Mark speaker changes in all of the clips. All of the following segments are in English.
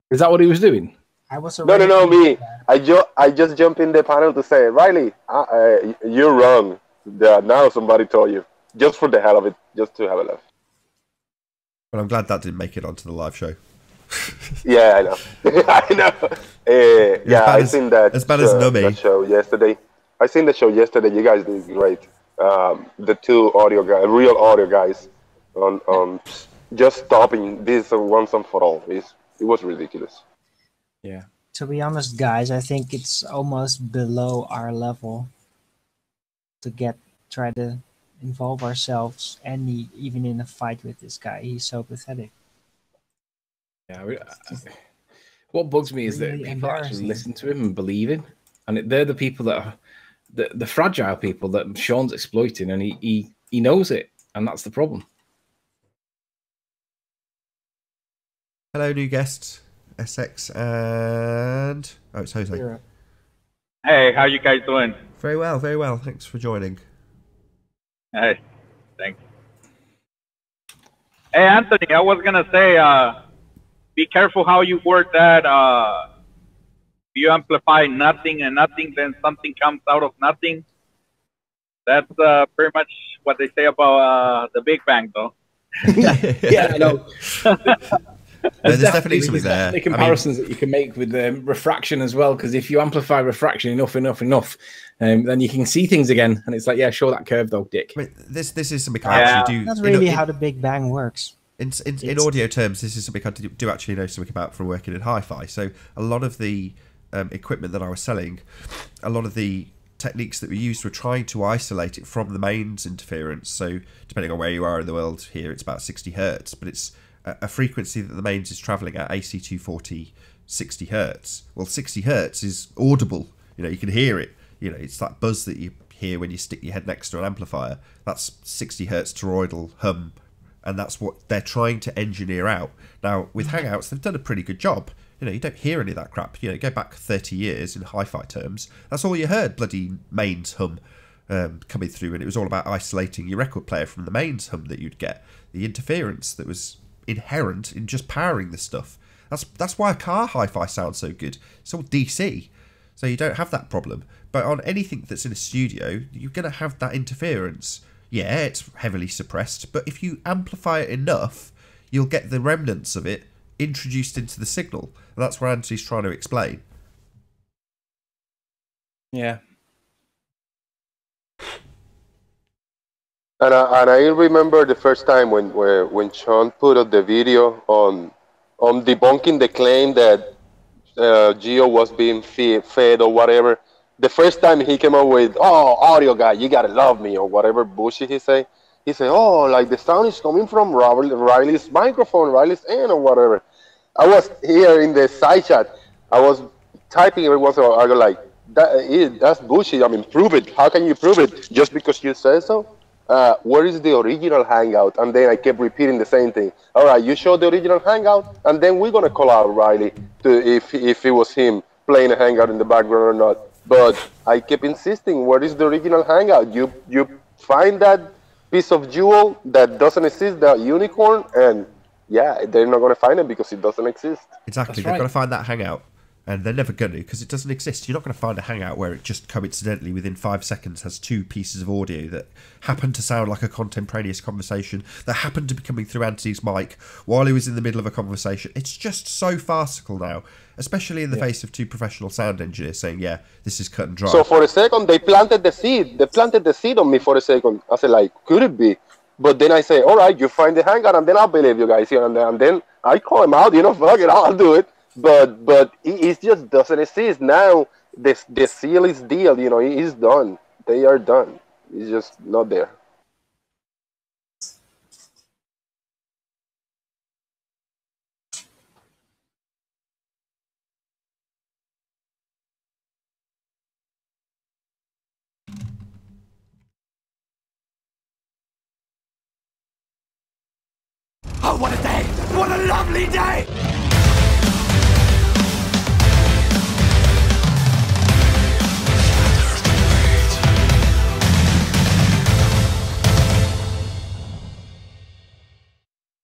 Speaker 1: Is that what he was doing?
Speaker 2: I was
Speaker 3: No,
Speaker 2: already.
Speaker 3: me. I just jump in the panel to say, Riley, you're wrong. Now somebody told you, just for the hell of it, just to have a laugh.
Speaker 4: Well, I'm glad that didn't make it onto the live show.
Speaker 3: Yeah, I know. I know. Yeah, I seen that.
Speaker 4: As bad as Nummy.
Speaker 3: That show yesterday. I seen the show yesterday. You guys did great. The two audio guys, real audio guys, on just stopping this once and for all. It was ridiculous.
Speaker 1: Yeah.
Speaker 2: To be honest, guys, I think it's almost below our level to try to involve ourselves even in a fight with this guy. He's so pathetic.
Speaker 1: Yeah. What bugs me is that
Speaker 2: Really
Speaker 1: people actually
Speaker 2: embarrassing.
Speaker 1: listen to him and believe him, and they're the people that are the fragile people that Sean's exploiting, and he knows it, and that's the problem.
Speaker 4: Hello, new guest, SX, and it's Jose.
Speaker 5: Hey, how you guys doing?
Speaker 4: Very well, very well. Thanks for joining.
Speaker 5: Hey, thanks. Hey, Anthony, I was gonna say, be careful how you word that. You amplify nothing and nothing, then something comes out of nothing. That's pretty much what they say about the Big Bang, though.
Speaker 1: Yeah, I know.
Speaker 4: There's definitely something there.
Speaker 1: The comparisons that you can make with refraction as well, because if you amplify refraction enough, then you can see things again, and it's like, yeah, show that curve though, Dick.
Speaker 4: I mean, this is something I actually do.
Speaker 2: That's really how the Big Bang works.
Speaker 4: In audio terms, this is something I do actually know something about from working in hi-fi. So a lot of the equipment that I was selling, a lot of the techniques that we used were trying to isolate it from the mains interference. So depending on where you are in the world here, it's about 60 hertz, but it's a frequency that the mains is traveling at, AC 240, 60 hertz. Well, 60 hertz is audible. You can hear it. It's that buzz that you hear when you stick your head next to an amplifier. That's 60 hertz toroidal hum, and that's what they're trying to engineer out. Now, with Hangouts, they've done a pretty good job. You don't hear any of that crap. Go back 30 years in hi-fi terms. That's all you heard, bloody mains hum coming through, and it was all about isolating your record player from the mains hum that you'd get. The interference that was inherent in just powering the stuff. That's why a car hi-fi sounds so good. It's all DC, so you don't have that problem. But on anything that's in a studio, you're going to have that interference. Yeah, it's heavily suppressed, but if you amplify it enough, you'll get the remnants of it introduced into the signal. And that's what Anthony's trying to explain.
Speaker 1: Yeah.
Speaker 3: And I remember the first time when Sean put up the video on debunking the claim that Geo was being fed or whatever. The first time he came up with, "Oh, audio guy, you gotta love me," or whatever bullshit he said. He said, "Oh, like the sound is coming from Riley's microphone, Riley's end or whatever." I was here in the side chat. I was typing every once in a while. I go like, "That's bullshit. I mean, prove it. How can you prove it? Just because you say so?" Where is the original Hangout? And then I kept repeating the same thing. All right, you show the original Hangout, and then we're gonna call out Riley to if it was him playing a Hangout in the background or not. But I kept insisting, where is the original Hangout? You find that piece of jewel that doesn't exist, that unicorn, and yeah, they're not gonna find it because it doesn't exist.
Speaker 4: Exactly, they've got to find that Hangout. And they're never going to, because it doesn't exist. You're not going to find a Hangout where it just coincidentally within 5 seconds has 2 pieces of audio that happen to sound like a contemporaneous conversation, that happen to be coming through Anthony's mic while he was in the middle of a conversation. It's just so farcical now, especially in the face of 2 professional sound engineers saying, yeah, this is cut and dry.
Speaker 3: So for a second, they planted the seed. They planted the seed on me for a second. I said, like, could it be? But then I say, all right, you find the Hangout, and then I'll believe you guys here and there. And then I call him out, fuck it, I'll do it. But it just doesn't exist now. The seal is deal, it is done. They are done. It's just not there.
Speaker 6: Oh, what a day! What a lovely day!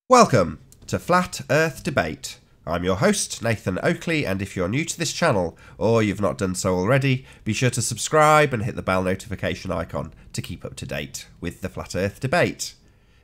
Speaker 4: Welcome to Flat Earth Debate, I'm your host, Nathan Oakley, and if you're new to this channel, or you've not done so already, be sure to subscribe and hit the bell notification icon to keep up to date with the Flat Earth debate.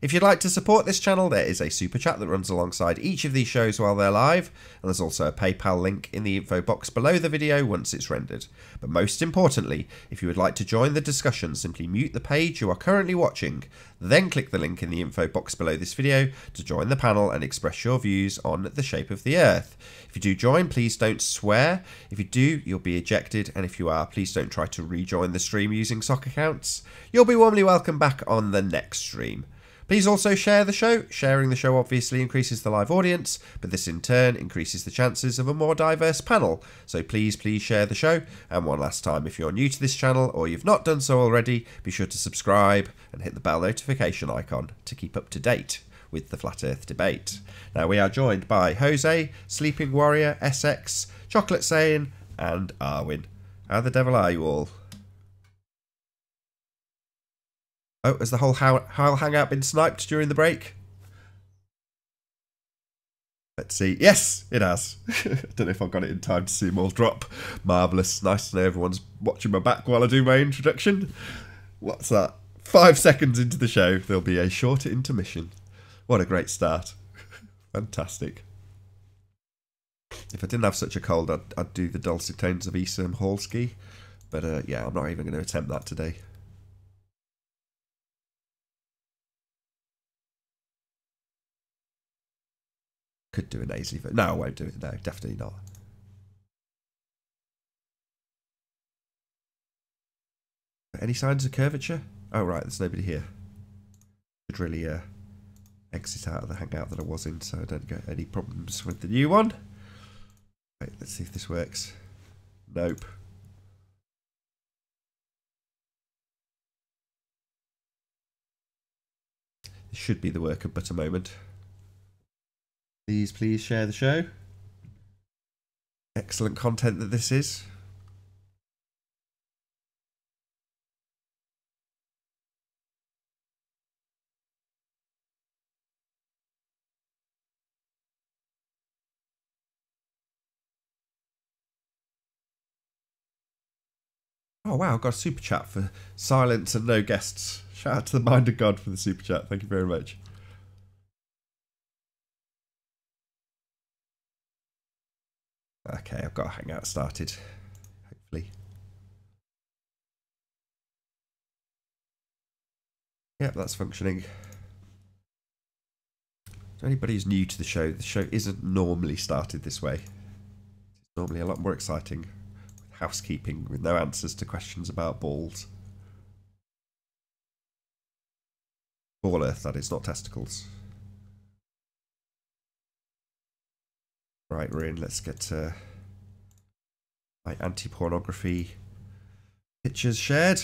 Speaker 4: If you'd like to support this channel, there is a super chat that runs alongside each of these shows while they're live, and there's also a PayPal link in the info box below the video once it's rendered. But most importantly, if you would like to join the discussion, simply mute the page you are currently watching, then click the link in the info box below this video to join the panel and express your views on the shape of the Earth. If you do join, please don't swear. If you do, you'll be ejected, and if you are, please don't try to rejoin the stream using sock accounts. You'll be warmly welcome back on the next stream. Please also share the show. Sharing the show obviously increases the live audience, but this in turn increases the chances of a more diverse panel. So please share the show. And one last time, if you're new to this channel or you've not done so already, be sure to subscribe and hit the bell notification icon to keep up to date with the Flat Earth debate. Now we are joined by Jose, Sleeping Warrior, SX, Chocolate Saiyan, and Arwin. How the devil are you all? Oh, has the whole Howl hangout been sniped during the break? Let's see. Yes, it has. I don't know if I've got it in time to see them all drop. Marvellous. Nice to know everyone's watching my back while I do my introduction. What's that? 5 seconds into the show, there'll be a short intermission. What a great start. Fantastic. If I didn't have such a cold, I'd do the dulcet tones of Isam Halski. But yeah, I'm not even going to attempt that today. Could do a nasally, but no, I won't do it. No, definitely not. Any signs of curvature? Oh, right, there's nobody here. Should really exit out of the hangout that I was in so I don't get any problems with the new one. Right, let's see if this works. Nope. This should be the worker but a moment. Please share the show. Excellent content that this is. Oh wow, I've got a super chat for silence and no guests. Shout out to the Mind of God for the super chat. Thank you very much. Okay, I've got a hangout started, hopefully. Yep, that's functioning. To anybody who's new to the show isn't normally started this way. It's normally a lot more exciting, with housekeeping, with no answers to questions about balls. Ball Earth, that is, not testicles. Right, we're in. Let's get my anti-pornography pictures shared.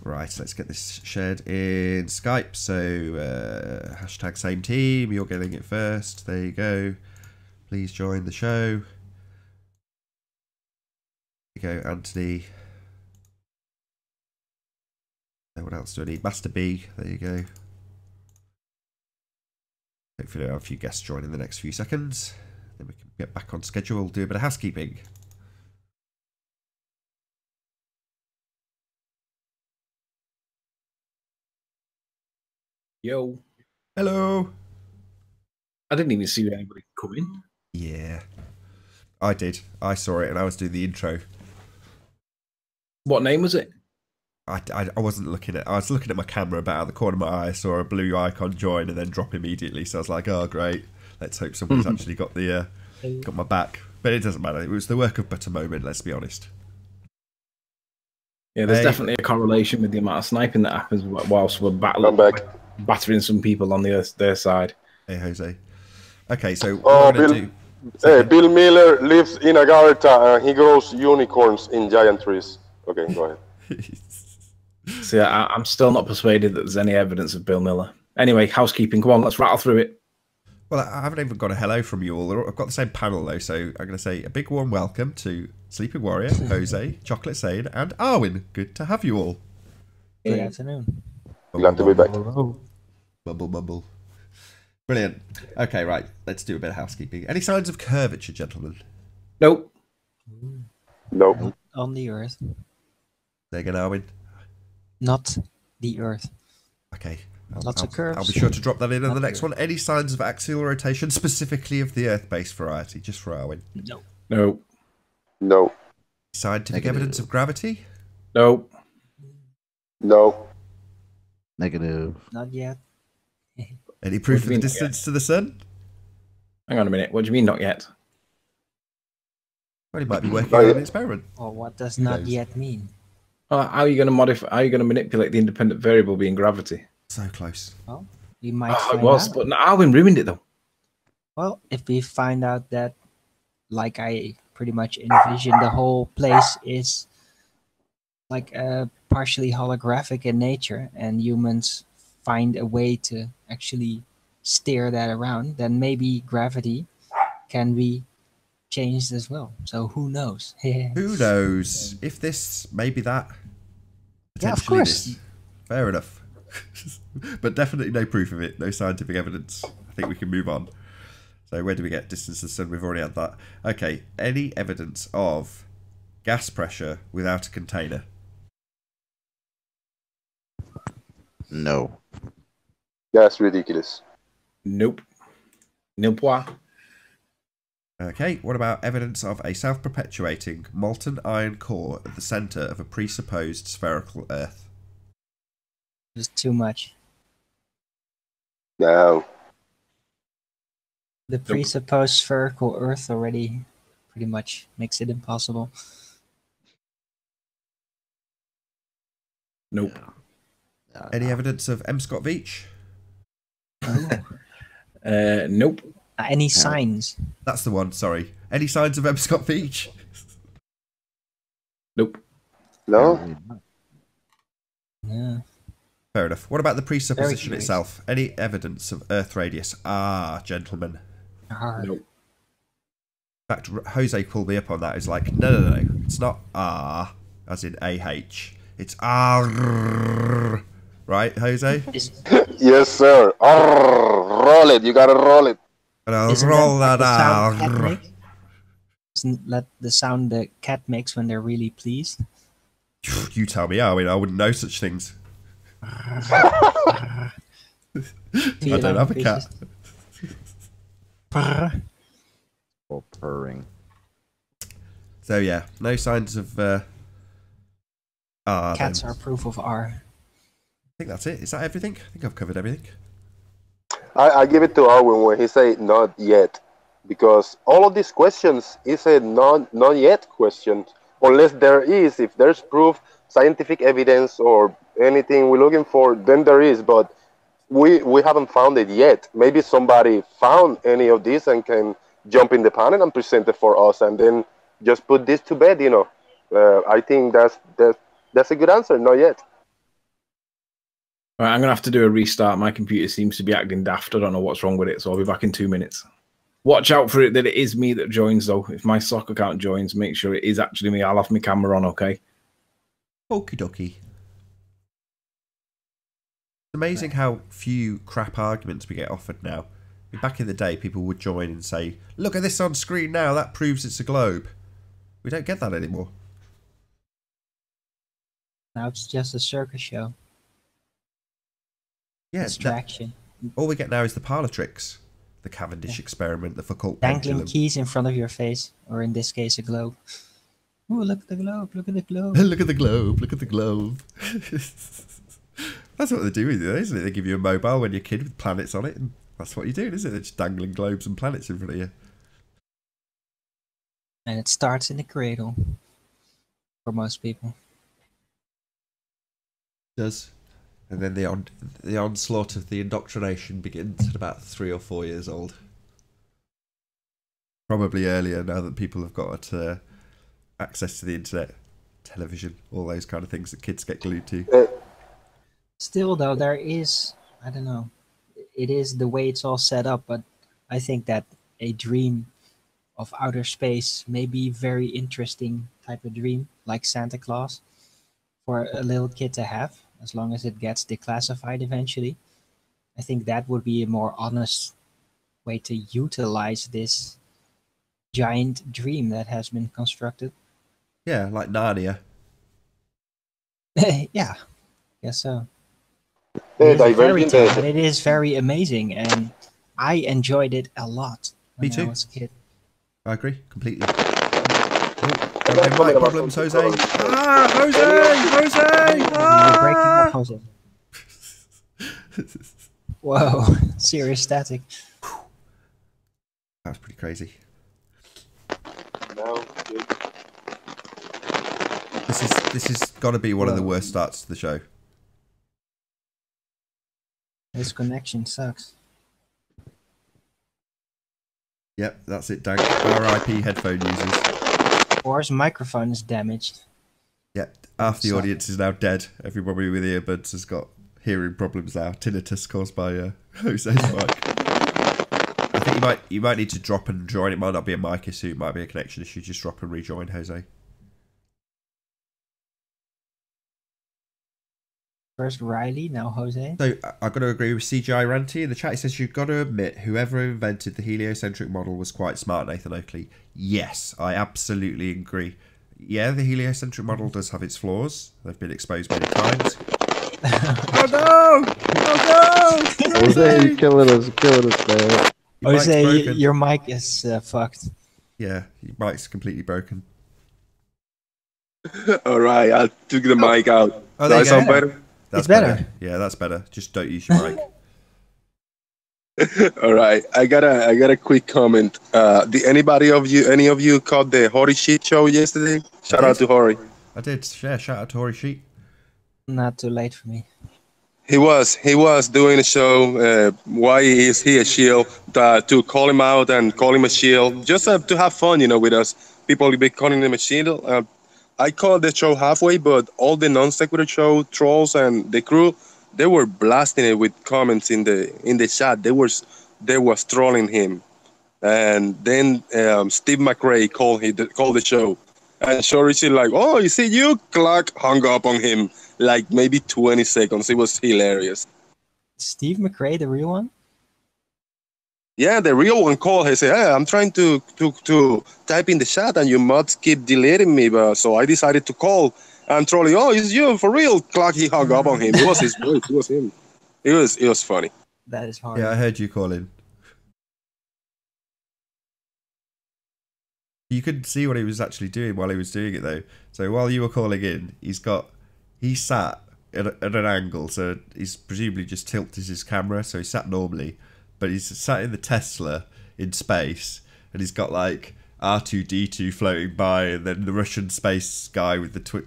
Speaker 4: Right, let's get this shared in Skype. So, hashtag same team. You're getting it first. There you go. Please join the show. There you go, Anthony. What else do I need? Master B. There you go. Hopefully I'll have a few guests join in the next few seconds. Then we can get back on schedule, do a bit of housekeeping.
Speaker 1: Yo.
Speaker 4: Hello.
Speaker 1: I didn't even see anybody come in.
Speaker 4: Yeah. I did. I saw it and I was doing the intro.
Speaker 1: What name was it?
Speaker 4: I wasn't looking at... I was looking at my camera, about out of the corner of my eye. I saw a blue icon join and then drop immediately. So I was like, oh, great. Let's hope someone's actually got the got my back. But it doesn't matter. It was the work of but a moment, let's be honest.
Speaker 1: Yeah, there's definitely a correlation with the amount of sniping that happens whilst we're battering some people on their side.
Speaker 4: Hey, Jose. Okay, so
Speaker 3: what we're gonna do... Hey, Bill Miller lives in Agartha and he grows unicorns in giant trees. Okay, go ahead.
Speaker 1: See, I'm still not persuaded that there's any evidence of Bill Miller. Anyway, housekeeping. Come on, let's rattle through it.
Speaker 4: Well, I haven't even got a hello from you all. I've got the same panel, though, so I'm going to say a big warm welcome to Sleeping Warrior, Jose, Chocolate Saiyan, and Arwin. Good to have you all.
Speaker 2: Good afternoon.
Speaker 3: Glad to be back.
Speaker 4: Mumble. Brilliant. Okay, right. Let's do a bit of housekeeping. Any signs of curvature, gentlemen?
Speaker 1: Nope.
Speaker 3: Nope.
Speaker 2: Not on the Earth.
Speaker 4: There you go, Arwin.
Speaker 2: Not the Earth.
Speaker 4: Okay.
Speaker 2: Lots of curves.
Speaker 4: I'll be sure to drop that in on
Speaker 2: Not
Speaker 4: the next
Speaker 2: the
Speaker 4: one. Any signs of axial rotation, specifically of the Earth-based variety, just for Arwin?
Speaker 2: No.
Speaker 1: No.
Speaker 3: No.
Speaker 4: Scientific
Speaker 7: Negative.
Speaker 4: evidence of gravity?
Speaker 1: No.
Speaker 3: No.
Speaker 7: Negative.
Speaker 2: Not yet.
Speaker 4: Any proof
Speaker 1: What
Speaker 4: of
Speaker 1: do you
Speaker 4: the
Speaker 1: mean,
Speaker 4: distance to the sun?
Speaker 1: Hang on a minute. What do you mean not yet?
Speaker 4: Well, he might be working
Speaker 3: Not
Speaker 4: on
Speaker 3: yet.
Speaker 4: an experiment.
Speaker 2: Or what does
Speaker 4: Who
Speaker 2: not
Speaker 4: knows?
Speaker 2: yet mean?
Speaker 1: How are you going to modify? How are you going to manipulate the independent variable being gravity?
Speaker 4: So close.
Speaker 2: Well, we might
Speaker 1: Oh, it
Speaker 2: find
Speaker 1: was,
Speaker 2: out.
Speaker 1: but Alwyn ruined it though.
Speaker 2: Well, if we find out that, like I pretty much envision, the whole place is like partially holographic in nature, and humans find a way to actually steer that around, then maybe gravity can be changed as well. So who knows?
Speaker 4: Who knows? If this, maybe that.
Speaker 2: Yeah, of
Speaker 4: Potentially
Speaker 2: course.
Speaker 4: this. Fair enough. But definitely no proof of it. No scientific evidence. I think we can move on. So where do we get distance to the sun? We've already had that. Okay. Any evidence of gas pressure without a container?
Speaker 7: No.
Speaker 3: That's ridiculous.
Speaker 1: Nope. Nil point.
Speaker 4: Okay. What about evidence of a self-perpetuating molten iron core at the centre of a presupposed spherical Earth?
Speaker 2: It's too much.
Speaker 3: No.
Speaker 2: The presupposed spherical Earth already pretty much makes it impossible.
Speaker 1: Nope.
Speaker 4: Any evidence of M. Scott Veitch?
Speaker 1: Nope.
Speaker 2: Any signs?
Speaker 4: That's the one. Sorry. Any signs of M. Scott Veitch?
Speaker 1: Nope.
Speaker 3: No.
Speaker 7: Apparently not.
Speaker 2: Yeah.
Speaker 4: Fair enough. What about the presupposition
Speaker 2: curious.
Speaker 4: itself? Any evidence of Earth radius? Ah, gentlemen.
Speaker 2: Hard.
Speaker 1: Nope.
Speaker 4: In fact, Jose pulled me up on that. He's like, no. It's not R, as in AH. It's R. Right, Jose?
Speaker 3: Yes, sir. Arr, roll it. You gotta roll it.
Speaker 4: And I'll
Speaker 2: Isn't
Speaker 4: roll
Speaker 2: that
Speaker 4: that
Speaker 2: like the sound cat
Speaker 4: R.
Speaker 2: makes? Isn't that the sound the cat makes when they're really pleased?
Speaker 4: You tell me. I mean, I wouldn't know such things.
Speaker 2: I
Speaker 4: don't have a cat.
Speaker 7: Or purring.
Speaker 4: So, yeah, no signs of R.
Speaker 2: Cats
Speaker 4: then.
Speaker 2: are proof of R.
Speaker 4: I think that's it. Is that everything? I think I've covered everything.
Speaker 3: I give it to Arwin when he say not yet, because all of these questions is a not yet question. Unless there is, if there's proof, scientific evidence, or anything we're looking for, then there is. But we haven't found it yet. Maybe somebody found any of this and can jump in the panel and present it for us, and then just put this to bed. I think that's a good answer. Not yet.
Speaker 1: All right, I'm gonna have to do a restart. My computer seems to be acting daft. I don't know what's wrong with it, so I'll be back in 2 minutes. Watch out for it that it is me that joins, though. If my sock account joins, make sure it is actually me. I'll have my camera on, okay?
Speaker 4: Okie dokie. It's amazing how few crap arguments we get offered now. I mean, back in the day, people would join and say, look at this on screen now, that proves it's a globe. We don't get that anymore.
Speaker 2: Now it's just a circus show.
Speaker 4: Yeah,
Speaker 2: Distraction.
Speaker 4: all we get now is the parlour tricks. The Cavendish experiment, the Foucault
Speaker 2: Dangling
Speaker 4: pendulum.
Speaker 2: keys in front of your face, or in this case, a globe. Ooh, look at the globe, look at the globe.
Speaker 4: Look at the globe, look at the globe. That's what they do with it, isn't it? They give you a mobile when you're a kid with planets on it, and that's what you're doing, isn't it? They're just dangling globes and planets in front of you.
Speaker 2: And it starts in the cradle. For most people.
Speaker 4: It does. And then the onslaught of the indoctrination begins at about 3 or 4 years old. Probably earlier now that people have got access to the internet, television, all those kind of things that kids get glued to.
Speaker 2: Still, though, there is, I don't know, it is the way it's all set up, but I think that a dream of outer space may be very interesting type of dream, like Santa Claus, for a little kid to have, as long as it gets declassified eventually. I think that would be a more honest way to utilize this giant dream that has been constructed.
Speaker 4: Yeah, like Narnia.
Speaker 2: Yeah, guess so.
Speaker 3: The
Speaker 2: It is a fairy
Speaker 3: Divergent,
Speaker 2: tale, and it is very amazing, and I enjoyed it a lot
Speaker 4: Me
Speaker 2: when
Speaker 4: too.
Speaker 2: I was a kid.
Speaker 4: I agree completely.
Speaker 3: I
Speaker 4: Oh,
Speaker 3: got
Speaker 4: mic
Speaker 3: comment about
Speaker 4: problems,
Speaker 3: something
Speaker 4: Jose.
Speaker 3: called-
Speaker 4: Ah, Jose!
Speaker 2: You're breaking up,
Speaker 4: Ah!
Speaker 2: Jose. Whoa, serious static.
Speaker 4: That's pretty crazy.
Speaker 3: No, dude.
Speaker 4: This is got to be one of the worst starts to the show.
Speaker 2: This connection sucks.
Speaker 4: Yep, that's it, Dank. R.I.P. headphone users.
Speaker 2: Or his microphone is damaged.
Speaker 4: Yep, half the
Speaker 2: So-
Speaker 4: audience is now dead. Everybody with earbuds has got hearing problems now. Tinnitus caused by Jose's mic. I think you might need to drop and join. It might not be a mic issue. It might be a connection issue. Just drop and rejoin, Jose.
Speaker 2: First Riley, now Jose.
Speaker 4: So I've got to agree with CGI Ranty in the chat. He says you've got to admit whoever invented the heliocentric model was quite smart, Nathan Oakley. Yes, I absolutely agree. Yeah, the heliocentric model does have its flaws. They've been exposed many times. Oh no! Oh no!
Speaker 7: Jose, you're killing us, man.
Speaker 4: Your mic's
Speaker 2: Jose,
Speaker 4: broken.
Speaker 2: your mic is fucked.
Speaker 4: Yeah, your mic's completely broken.
Speaker 8: All right, I took the mic out.
Speaker 4: Oh,
Speaker 8: Does
Speaker 4: there you
Speaker 8: that sound
Speaker 4: go.
Speaker 8: better?
Speaker 2: It's
Speaker 4: That's
Speaker 2: better.
Speaker 4: Yeah, that's better. Just don't use your mic.
Speaker 8: All right, I got a quick comment. Did any of you caught the Hori Shit show yesterday? Shout out to Hori.
Speaker 4: I did. Yeah, shout out to Hori Sheet.
Speaker 2: Not too late for me.
Speaker 8: He was doing a show. Why is he a shield? To call him out and call him a shield, just to have fun, with us. People be calling him a shield. I called the show halfway, but all the non-sequitur show trolls and the crew, they were blasting it with comments in the chat. They was trolling him, and then Steve McRae called the show, and Shorishi like, oh, you see you, Clark hung up on him like maybe 20 seconds. It was hilarious.
Speaker 2: Steve McRae, the real one?
Speaker 8: Yeah, the real one called. He said, hey, I'm trying to type in the chat and you mods keep deleting me. So I decided to call and trolling, oh, it's you for real. Clark, he hung up on him. It was his voice. It was him. It was funny.
Speaker 2: That is hard.
Speaker 4: Yeah, I heard you calling. You couldn't see what he was actually doing while he was doing it, though. So while you were calling in, he sat at an angle, so he's presumably just tilted his camera, so he sat normally, but he's sat in the Tesla in space, and he's got like R2-D2 floating by, and then the Russian space guy with the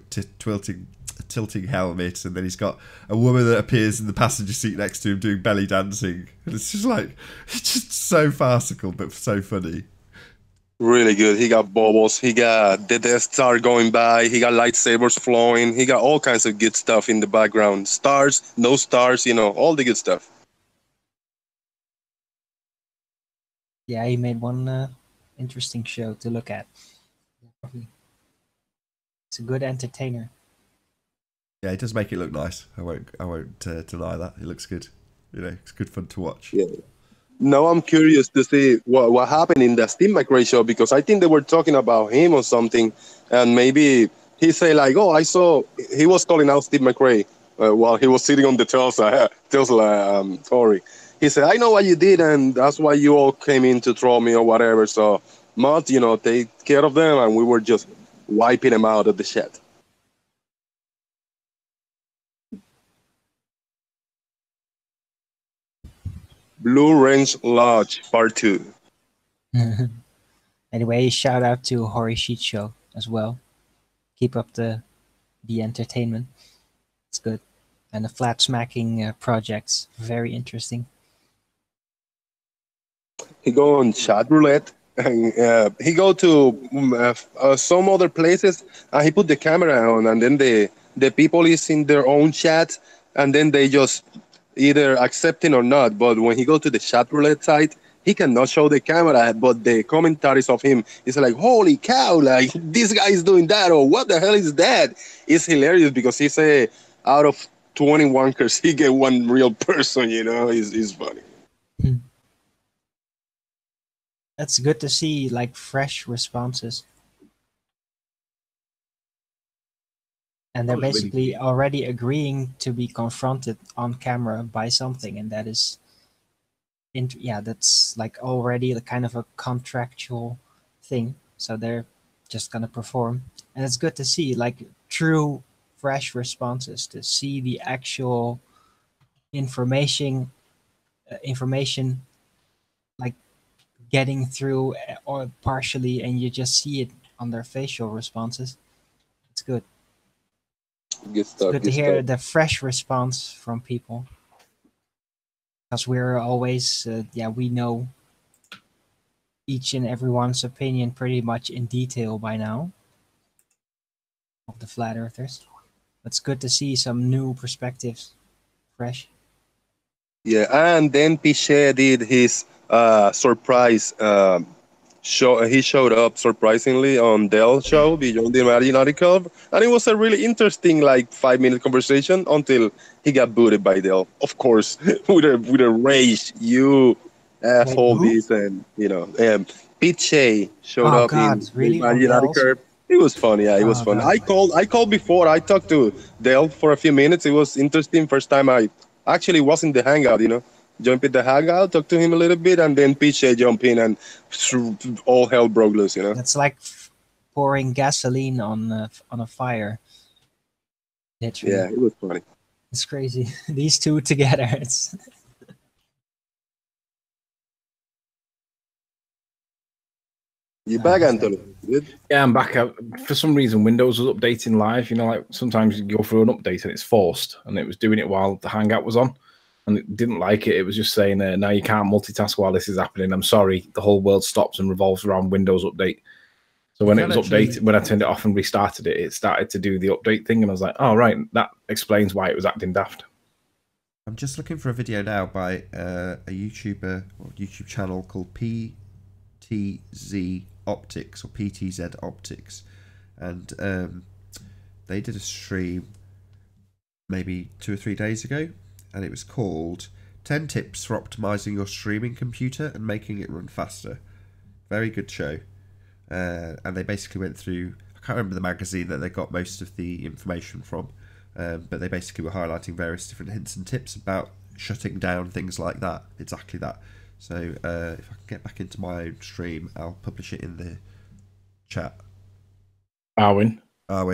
Speaker 4: tilting helmet, and then he's got a woman that appears in the passenger seat next to him doing belly dancing, and it's just so farcical but so funny.
Speaker 8: Really good. He got bubbles. He got the Death Star going by. He got lightsabers flowing. He got all kinds of good stuff in the background. Stars, no stars, all the good stuff.
Speaker 2: Yeah, he made one interesting show to look at. He's a good entertainer.
Speaker 4: Yeah, it does make it look nice. I won't deny that. It looks good. It's good fun to watch.
Speaker 8: Yeah. Now I'm curious to see what happened in the Steve McRae show, because I think they were talking about him or something, and maybe he say like, oh, I saw he was calling out Steve McRae while he was sitting on the Tesla Tory. He said, I know what you did, and that's why you all came in to troll me or whatever. So, Mod, take care of them, and we were just wiping them out of the chat. Blue Range Lodge Part 2.
Speaker 2: Anyway, shout out to Hori Sheet Show as well. Keep up the entertainment. It's good. And the flat smacking projects, very interesting.
Speaker 8: He go on chat roulette, and he go to some other places, and he put the camera on, and then the people is in their own chat, and then they just either accepting or not. But when he go to the chat roulette site, he cannot show the camera, but the commentaries of him is like, holy cow, like this guy is doing that, or what the hell is that? It's hilarious because he say out of 20 wankers, he get one real person, it's funny.
Speaker 2: That's good to see, like fresh responses. And they're
Speaker 1: That was really
Speaker 2: basically already agreeing to be confronted on camera by something, and that is, yeah, that's like already the kind of a contractual thing. So they're just gonna perform, and it's good to see like true, fresh responses, to see the actual information like getting through or partially, and you just see it on their facial responses. It's good.
Speaker 3: Good
Speaker 2: It's
Speaker 3: stuff.
Speaker 2: good to
Speaker 3: Good
Speaker 2: hear
Speaker 3: stuff.
Speaker 2: the fresh response from people, because we're always, yeah, we know each and everyone's opinion pretty much in detail by now of the flat earthers. It's good to see some new perspectives, fresh.
Speaker 3: Yeah, and then Piche did his surprise show. He showed up surprisingly on Dell show Beyond the Imaginary Curve, and it was a really interesting, like 5 minute conversation until he got booted by Dell. Of course, with a rage, you
Speaker 2: Wait,
Speaker 3: asshole,
Speaker 2: who?
Speaker 3: this, and Piche showed
Speaker 2: Oh
Speaker 3: up
Speaker 2: God,
Speaker 3: in the
Speaker 2: really? On
Speaker 3: Imaginary
Speaker 2: Dell's?
Speaker 3: Curve. It was fun, yeah, it was
Speaker 2: Oh
Speaker 3: fun.
Speaker 2: God.
Speaker 3: I called before. I talked to Dell for a few minutes. It was interesting. First time I actually was in the hangout, jump in the hangout, talk to him a little bit, and then PJ jump in and all hell broke loose.
Speaker 2: That's like pouring gasoline on a fire. Literally,
Speaker 3: Yeah, it was funny.
Speaker 2: it's crazy. These two together, it's
Speaker 3: You back,
Speaker 2: it's
Speaker 3: Anthony? Good?
Speaker 1: Yeah, I'm back. For some reason, Windows was updating live. Like sometimes you go through an update and it's forced, and it was doing it while the Hangout was on, and it didn't like it. It was just saying, "Now you can't multitask while this is happening." I'm sorry, the whole world stops and revolves around Windows update. So when it was updated, when I turned it off and restarted it, it started to do the update thing, and I was like, "Oh right, that explains why it was acting daft."
Speaker 4: I'm just looking for a video now by a YouTuber or YouTube channel called PTZ Optics or PTZ Optics, and they did a stream maybe 2 or 3 days ago, and it was called 10 Tips for Optimizing Your Streaming Computer and Making It Run Faster. Very good show. And they basically went through, I can't remember the magazine that they got most of the information from, but they basically were highlighting various different hints and tips about shutting down things like that, exactly that. So if I can get back into my own stream, I'll publish it in the chat.
Speaker 1: Arwin,
Speaker 4: Yeah.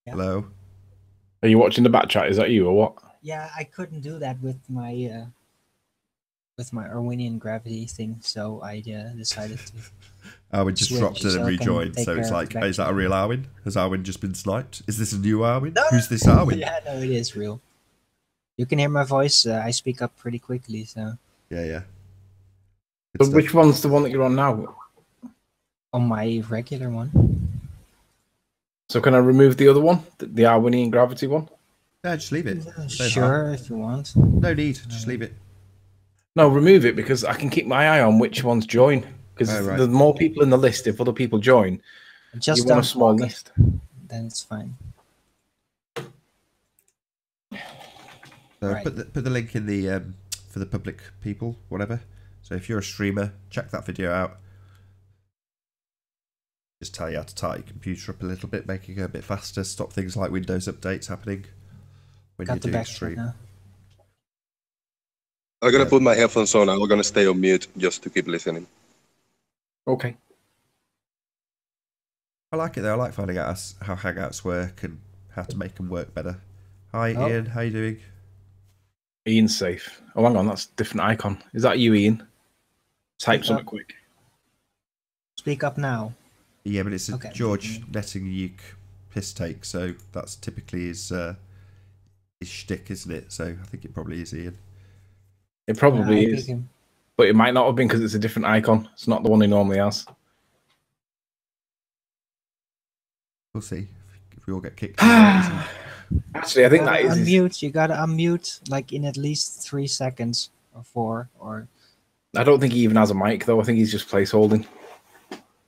Speaker 4: Hello.
Speaker 1: Are you watching the back chat? Is that you or what?
Speaker 2: Yeah, I couldn't do that with my Arwinian gravity thing, so I decided to.
Speaker 4: Arwin just
Speaker 2: switch
Speaker 4: dropped in
Speaker 2: so
Speaker 4: and
Speaker 2: I can
Speaker 4: rejoined,
Speaker 2: take
Speaker 4: so it's
Speaker 2: care of
Speaker 4: like,
Speaker 2: the back
Speaker 4: is that a
Speaker 2: chat.
Speaker 4: real Arwin? Has Arwin just been sniped? Is this a new Arwin?
Speaker 2: No!
Speaker 4: Who's this Arwin?
Speaker 2: Yeah, no, it is real. You can hear my voice. I speak up pretty quickly, so.
Speaker 4: Yeah.
Speaker 1: So which one's the one that you're on now?
Speaker 2: On my regular one.
Speaker 1: So can I remove the other one, the Arwinian gravity one?
Speaker 4: Yeah, just leave it.
Speaker 2: Sure, if you want.
Speaker 4: No need, just leave it.
Speaker 1: No, remove it, because I can keep my eye on which ones join. Because
Speaker 4: Oh, right.
Speaker 1: there's more people in the list. If other people join,
Speaker 2: Just
Speaker 1: you want a
Speaker 2: don't
Speaker 1: small
Speaker 2: block it,
Speaker 1: list.
Speaker 2: then it's fine.
Speaker 4: So
Speaker 2: Right.
Speaker 4: put the link in the for the public people, whatever. So if you're a streamer, check that video out. Just tell you how to tart your computer up a little bit, making it a bit faster, stop things like Windows updates happening when
Speaker 2: Got
Speaker 4: you're
Speaker 2: the
Speaker 4: doing
Speaker 2: back
Speaker 4: stream.
Speaker 2: now.
Speaker 3: I'm gonna put my headphones on. I'm gonna stay on mute just to keep listening.
Speaker 1: Okay.
Speaker 4: I like it though. I like finding out how Hangouts work and how to make them work better. Hi
Speaker 2: Oh.
Speaker 4: Ian, how you doing?
Speaker 1: Ian's safe. Oh, hang on, that's a different icon. Is that you, Ian? Type
Speaker 2: Speak
Speaker 1: something
Speaker 2: up.
Speaker 1: quick.
Speaker 2: Speak up now.
Speaker 4: Yeah, but it's a
Speaker 2: Okay.
Speaker 4: George Nettinguk piss take, so that's typically his shtick, isn't it? So I think it probably is Ian.
Speaker 1: It probably
Speaker 2: I
Speaker 1: is,
Speaker 2: pick him.
Speaker 1: but it might not have been because it's a different icon. It's not the one he normally has.
Speaker 4: We'll see if we all get kicked. Easy.
Speaker 1: Actually, I think that
Speaker 2: Gotta
Speaker 1: is.
Speaker 2: unmute. You gotta unmute like in at least 3 seconds or 4, or
Speaker 1: I don't think he even has a mic though. I think he's just placeholding.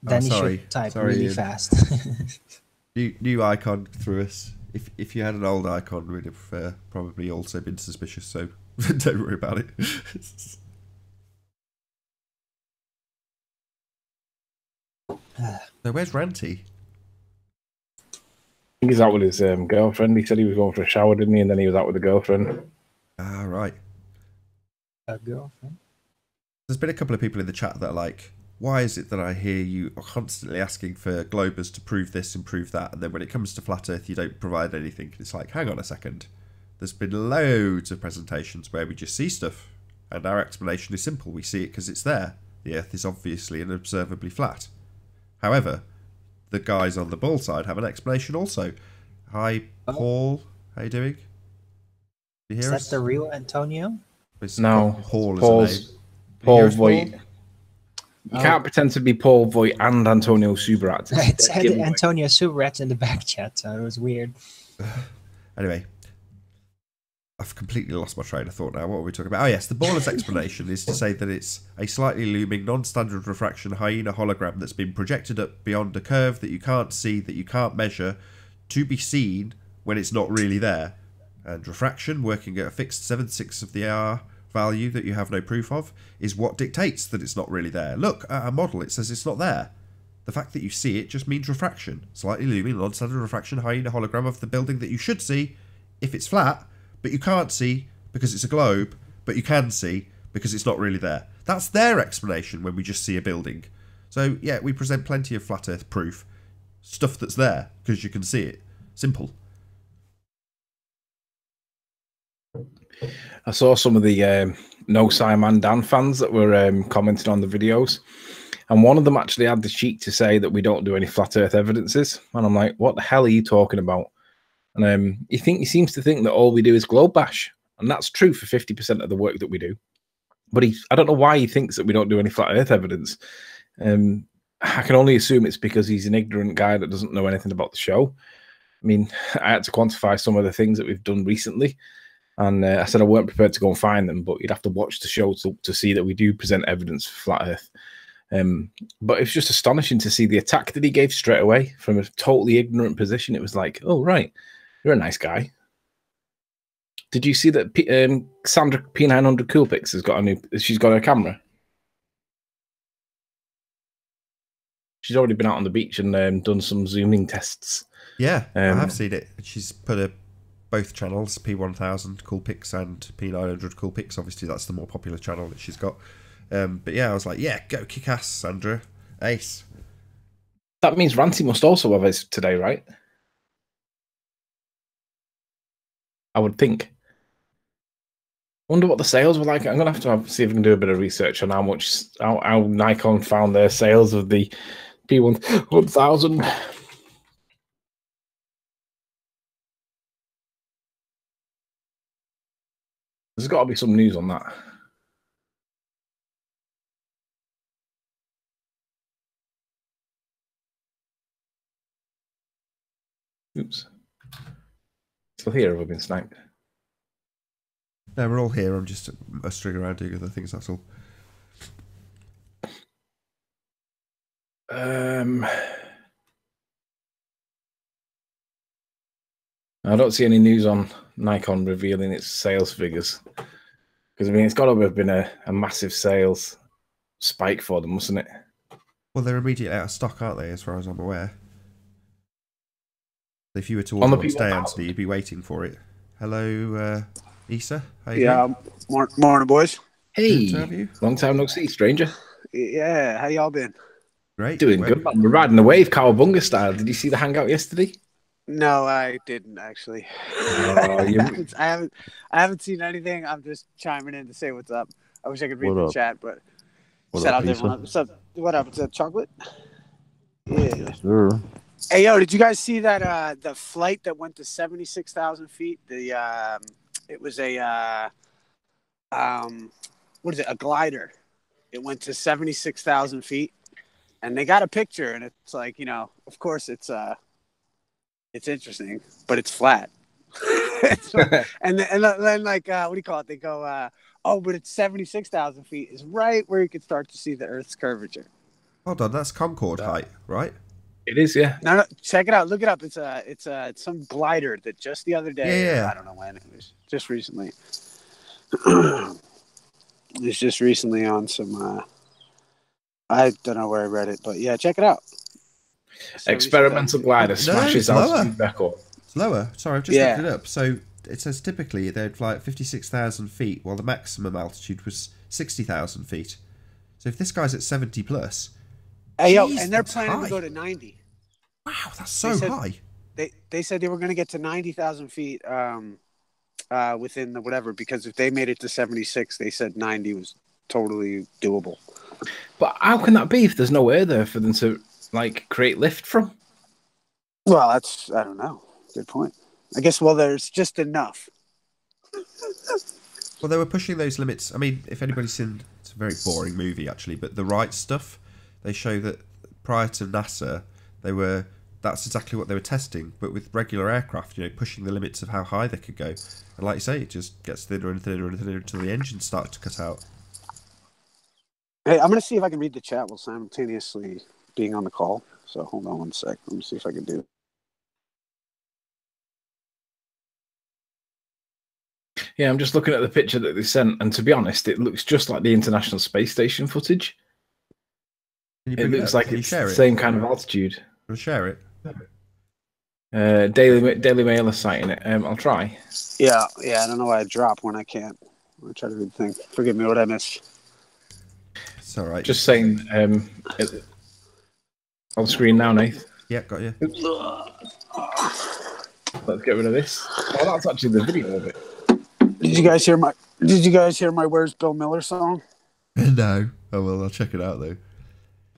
Speaker 2: then you
Speaker 4: sorry.
Speaker 2: should type
Speaker 4: Sorry,
Speaker 2: really
Speaker 4: Ian.
Speaker 2: fast.
Speaker 4: New icon through us. If you had an old icon, we'd have probably also been suspicious. So don't worry about it. So where's Ranty?
Speaker 1: I think he's out with his girlfriend. He said he was going for a shower, didn't he? And then he was out with a girlfriend.
Speaker 4: Ah, right.
Speaker 2: A girlfriend.
Speaker 4: There's been a couple of people in the chat that are like, why is it that I hear you constantly asking for Globers to prove this and prove that, and then when it comes to Flat Earth, you don't provide anything? It's like, hang on a second. There's been loads of presentations where we just see stuff, and our explanation is simple. We see it because it's there. The Earth is obviously and observably flat. However, the guys on the ball side have an explanation also. Hi, Paul. How you doing? You hear
Speaker 2: Is
Speaker 4: us?
Speaker 2: that the real Antonio?
Speaker 4: It's
Speaker 1: No,
Speaker 4: got Paul as a
Speaker 1: Paul's
Speaker 4: name.
Speaker 1: Paul
Speaker 4: us,
Speaker 1: Voigt. You can't pretend to be Paul Voigt and Antonio Subarat.
Speaker 2: It said Antonio Subarat's in the back chat, so it was weird.
Speaker 4: Anyway, I've completely lost my train of thought now. What were we talking about? Oh yes, the baller's explanation is to say that it's a slightly looming, non-standard refraction hyena hologram that's been projected up beyond a curve that you can't see, that you can't measure, to be seen when it's not really there. And refraction, working at a fixed 7/6 of the R value that you have no proof of, is what dictates that it's not really there. Look at our model, it says it's not there. The fact that you see it just means refraction. Slightly looming, non-standard refraction hyena hologram of the building that you should see if it's flat, but you can't see because it's a globe, but you can see because it's not really there. That's their explanation when we just see a building. So, yeah, we present plenty of flat earth proof. Stuff that's there because you can see it. Simple.
Speaker 1: I saw some of the No Simon Dan fans that were commenting on the videos, and one of them actually had the cheek to say that we don't do any flat earth evidences. And I'm like, what the hell are you talking about? And he seems to think that all we do is globe bash, and that's true for 50% of the work that we do. But I don't know why he thinks that we don't do any flat earth evidence. I can only assume it's because he's an ignorant guy that doesn't know anything about the show. I mean, I had to quantify some of the things that we've done recently, and I said I weren't prepared to go and find them, but you'd have to watch the show to see that we do present evidence for flat earth. But it's just astonishing to see the attack that he gave straight away from a totally ignorant position. It was like, oh, right, you're a nice guy. Did you see that Sandra P900 Coolpix has got she's got her camera? She's already been out on the beach and done some zooming tests.
Speaker 4: Yeah, I have seen it. She's put both channels, P1000 Coolpix and P900 Coolpix. Obviously, that's the more popular channel that she's got. But yeah, I was like, yeah, go kick ass, Sandra. Ace.
Speaker 1: That means Ranty must also have his today, right? I would think. Wonder what the sales were like. I'm gonna have to see if I can do a bit of research on how Nikon found their sales of the P1000. There's got to be some news on that. Oops. Still here, have I been sniped?
Speaker 4: No, we're all here. I'm just mustering around doing other things, that's all.
Speaker 1: I don't see any news on Nikon revealing its sales figures. Because, I mean, it's got to have been a massive sales spike for them, mustn't it?
Speaker 4: Well, they're immediately out of stock, aren't they, as far as I'm aware? If you were to order one today, Anthony, you'd be waiting for it. Hello, Issa? How you doing?
Speaker 9: Morning, boys.
Speaker 1: Hey, long time no see, stranger.
Speaker 9: Yeah, how y'all been?
Speaker 4: Great.
Speaker 1: Doing good, man. We're riding the wave, Cowabunga style. Did you see the hangout yesterday?
Speaker 9: No, I didn't actually. I haven't seen anything. I'm just chiming in to say what's up. I wish I could read the chat, but shout out to everyone. What up? What's up, chocolate? Yeah.
Speaker 7: Yes, sir.
Speaker 9: Hey, yo, did you guys see that the flight that went to 76,000 feet? It was a what is it? A glider. It went to 76,000 feet, and they got a picture, and it's like, you know, of course it's interesting, but it's flat. and then like what do you call it? They go, oh, but it's 76,000 feet is right where you could start to see the Earth's curvature.
Speaker 4: Hold on, that's Concorde height, right?
Speaker 1: It is, yeah.
Speaker 9: No, check it out. Look it up. It's some glider that just the other day.
Speaker 4: Yeah.
Speaker 9: I don't know when it was. Just recently. It's just recently on some. I don't know where I read it, but yeah, check it out.
Speaker 1: Experimental glider smashes altitude record.
Speaker 4: It's lower. Sorry, I've just looked it up. So it says typically they'd fly at 56,000 feet, while the maximum altitude was 60,000 feet. So if this guy's at 70 plus,
Speaker 9: hey, yo, and they're planning to go to 90.
Speaker 4: Wow, that's so high.
Speaker 9: They said they were going to get to 90,000 feet within the whatever, because if they made it to 76, they said 90 was totally doable.
Speaker 1: But how can that be if there's no air there for them to like create lift from?
Speaker 9: Well, I don't know. Good point. I guess, well, there's just enough.
Speaker 4: Well, they were pushing those limits. I mean, if anybody's seen, it's a very boring movie actually, but The Right Stuff, they show that prior to NASA, that's exactly what they were testing, but with regular aircraft, pushing the limits of how high they could go. And like you say, it just gets thinner and thinner and thinner until the engines start to cut out.
Speaker 9: Hey, I'm going to see if I can read the chat while simultaneously being on the call. So hold on one sec. Let me see if I can do it.
Speaker 1: Yeah, I'm just looking at the picture that they sent, and to be honest, it looks just like the International Space Station footage. It looks like it's the same kind of altitude.
Speaker 4: Can you share it?
Speaker 1: Daily Mail is citing it. I'll try.
Speaker 9: Yeah. I don't know why I drop when I can't. I'll try to read the thing. Forgive me what I missed.
Speaker 4: It's all right.
Speaker 1: Just saying. On screen now, Nath.
Speaker 4: Yeah, got you.
Speaker 1: Let's get rid of this. Oh, that's actually the video of it.
Speaker 9: Did you guys hear my Where's Bill Miller song?
Speaker 4: No. Oh well, I'll check it out though.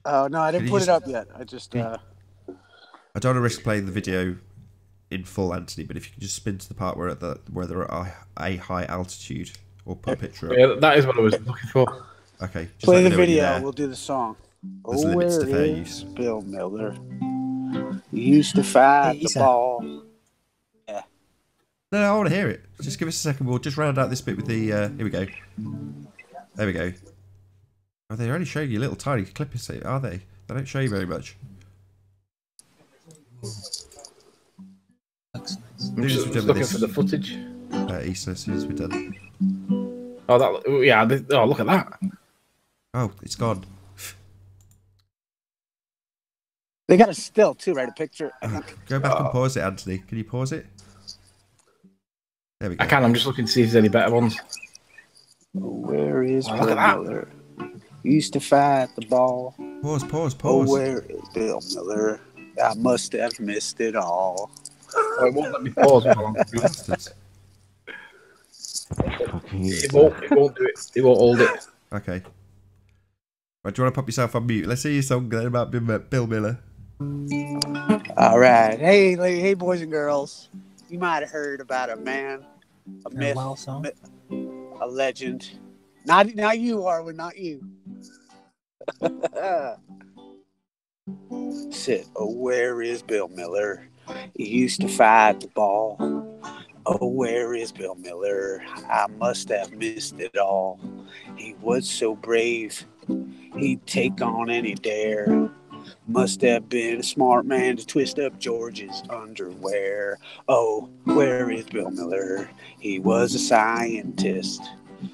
Speaker 9: Oh no, I didn't put it up yet. I just.
Speaker 4: I don't want to risk playing the video in full, Anthony. But if you can just spin to the part where they're at a high altitude, or put a picture up.
Speaker 1: Yeah, that is what I was looking for.
Speaker 4: Okay. Just
Speaker 9: play the video. We'll do the song.
Speaker 4: There's limits to fair use.
Speaker 9: Bill Miller. He used to fight the ball. Yeah.
Speaker 4: No, I want to hear it. Just give us a second. We'll just round out this bit with the. Here we go. There we go. Oh, they're only showing you little tiny clips, are they? They don't show you very much.
Speaker 1: I'm just looking for the footage.
Speaker 4: Issa, as soon as we're done.
Speaker 1: Oh, look at that.
Speaker 4: Oh, it's gone.
Speaker 9: They got a still too, right? A picture.
Speaker 4: Go back and pause it, Anthony. Can you pause it? There we go.
Speaker 1: I can. I'm just looking to see if there's any better ones.
Speaker 9: Where is Bill Miller? Used to fight the ball.
Speaker 4: Pause.
Speaker 9: Oh, where is Bill Miller? I must have missed it all.
Speaker 1: Oh, it won't let me pause. It won't do it. It won't hold it.
Speaker 4: Okay. Right, do you want to pop yourself on mute? Let's hear your song then about Bill Miller.
Speaker 9: All right. Hey, boys and girls. You might have heard about a man, a myth, a legend. Not you, Arwen, not you. Said, oh, where is Bill Miller? He used to fight the ball. Oh, where is Bill Miller? I must have missed it all. He was so brave. He'd take on any dare. Must have been a smart man to twist up George's underwear. Oh, where is Bill Miller? He was a scientist.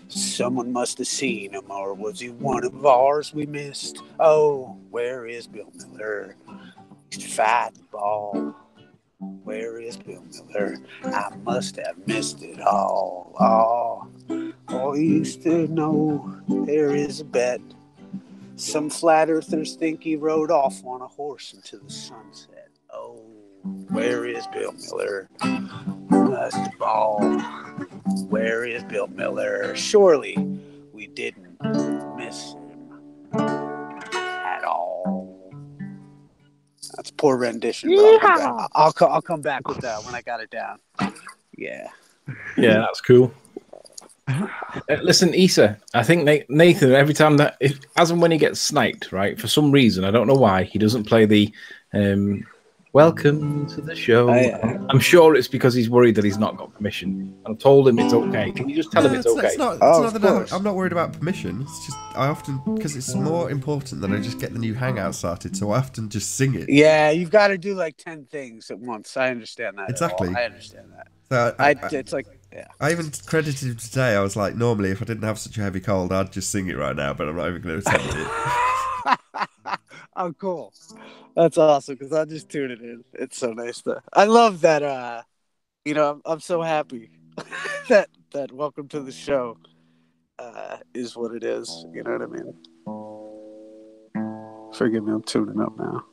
Speaker 9: Someone must have seen him, or was he one of ours we missed? Oh, where is Bill Miller? He used to fight the ball. Where is Bill Miller? I must have missed it all. Oh, you used to know there is a bet. Some flat earthers think he rode off on a horse into the sunset. Oh, where is Bill Miller? The ball. Where is Bill Miller? Surely we didn't miss him at all. That's a poor rendition. But I'll come back with that when I got it down. Yeah.
Speaker 1: Yeah, that's cool. Listen, Issa, I think Nathan, every time as and when he gets sniped, right, for some reason, I don't know why, he doesn't play the welcome to the show. I'm sure it's because he's worried that he's not got permission. I've told him it's okay. Can you just tell him it's okay?
Speaker 4: I'm not worried about permission. It's just, I often, because it's more important that I just get the new Hangout started, so I often just sing it.
Speaker 9: Yeah, you've got to do like 10 things at once. I understand that.
Speaker 4: Exactly.
Speaker 9: I understand that.
Speaker 4: So
Speaker 9: it's like, yeah.
Speaker 4: I even credited him today. I was like, normally if I didn't have such a heavy cold, I'd just sing it right now, but I'm not even going to attempt it.
Speaker 9: Oh, cool. That's awesome because I just tuned it in. It's so nice. I love that. I'm so happy that welcome to the show is what it is. You know what I mean? Forgive me, I'm tuning up now.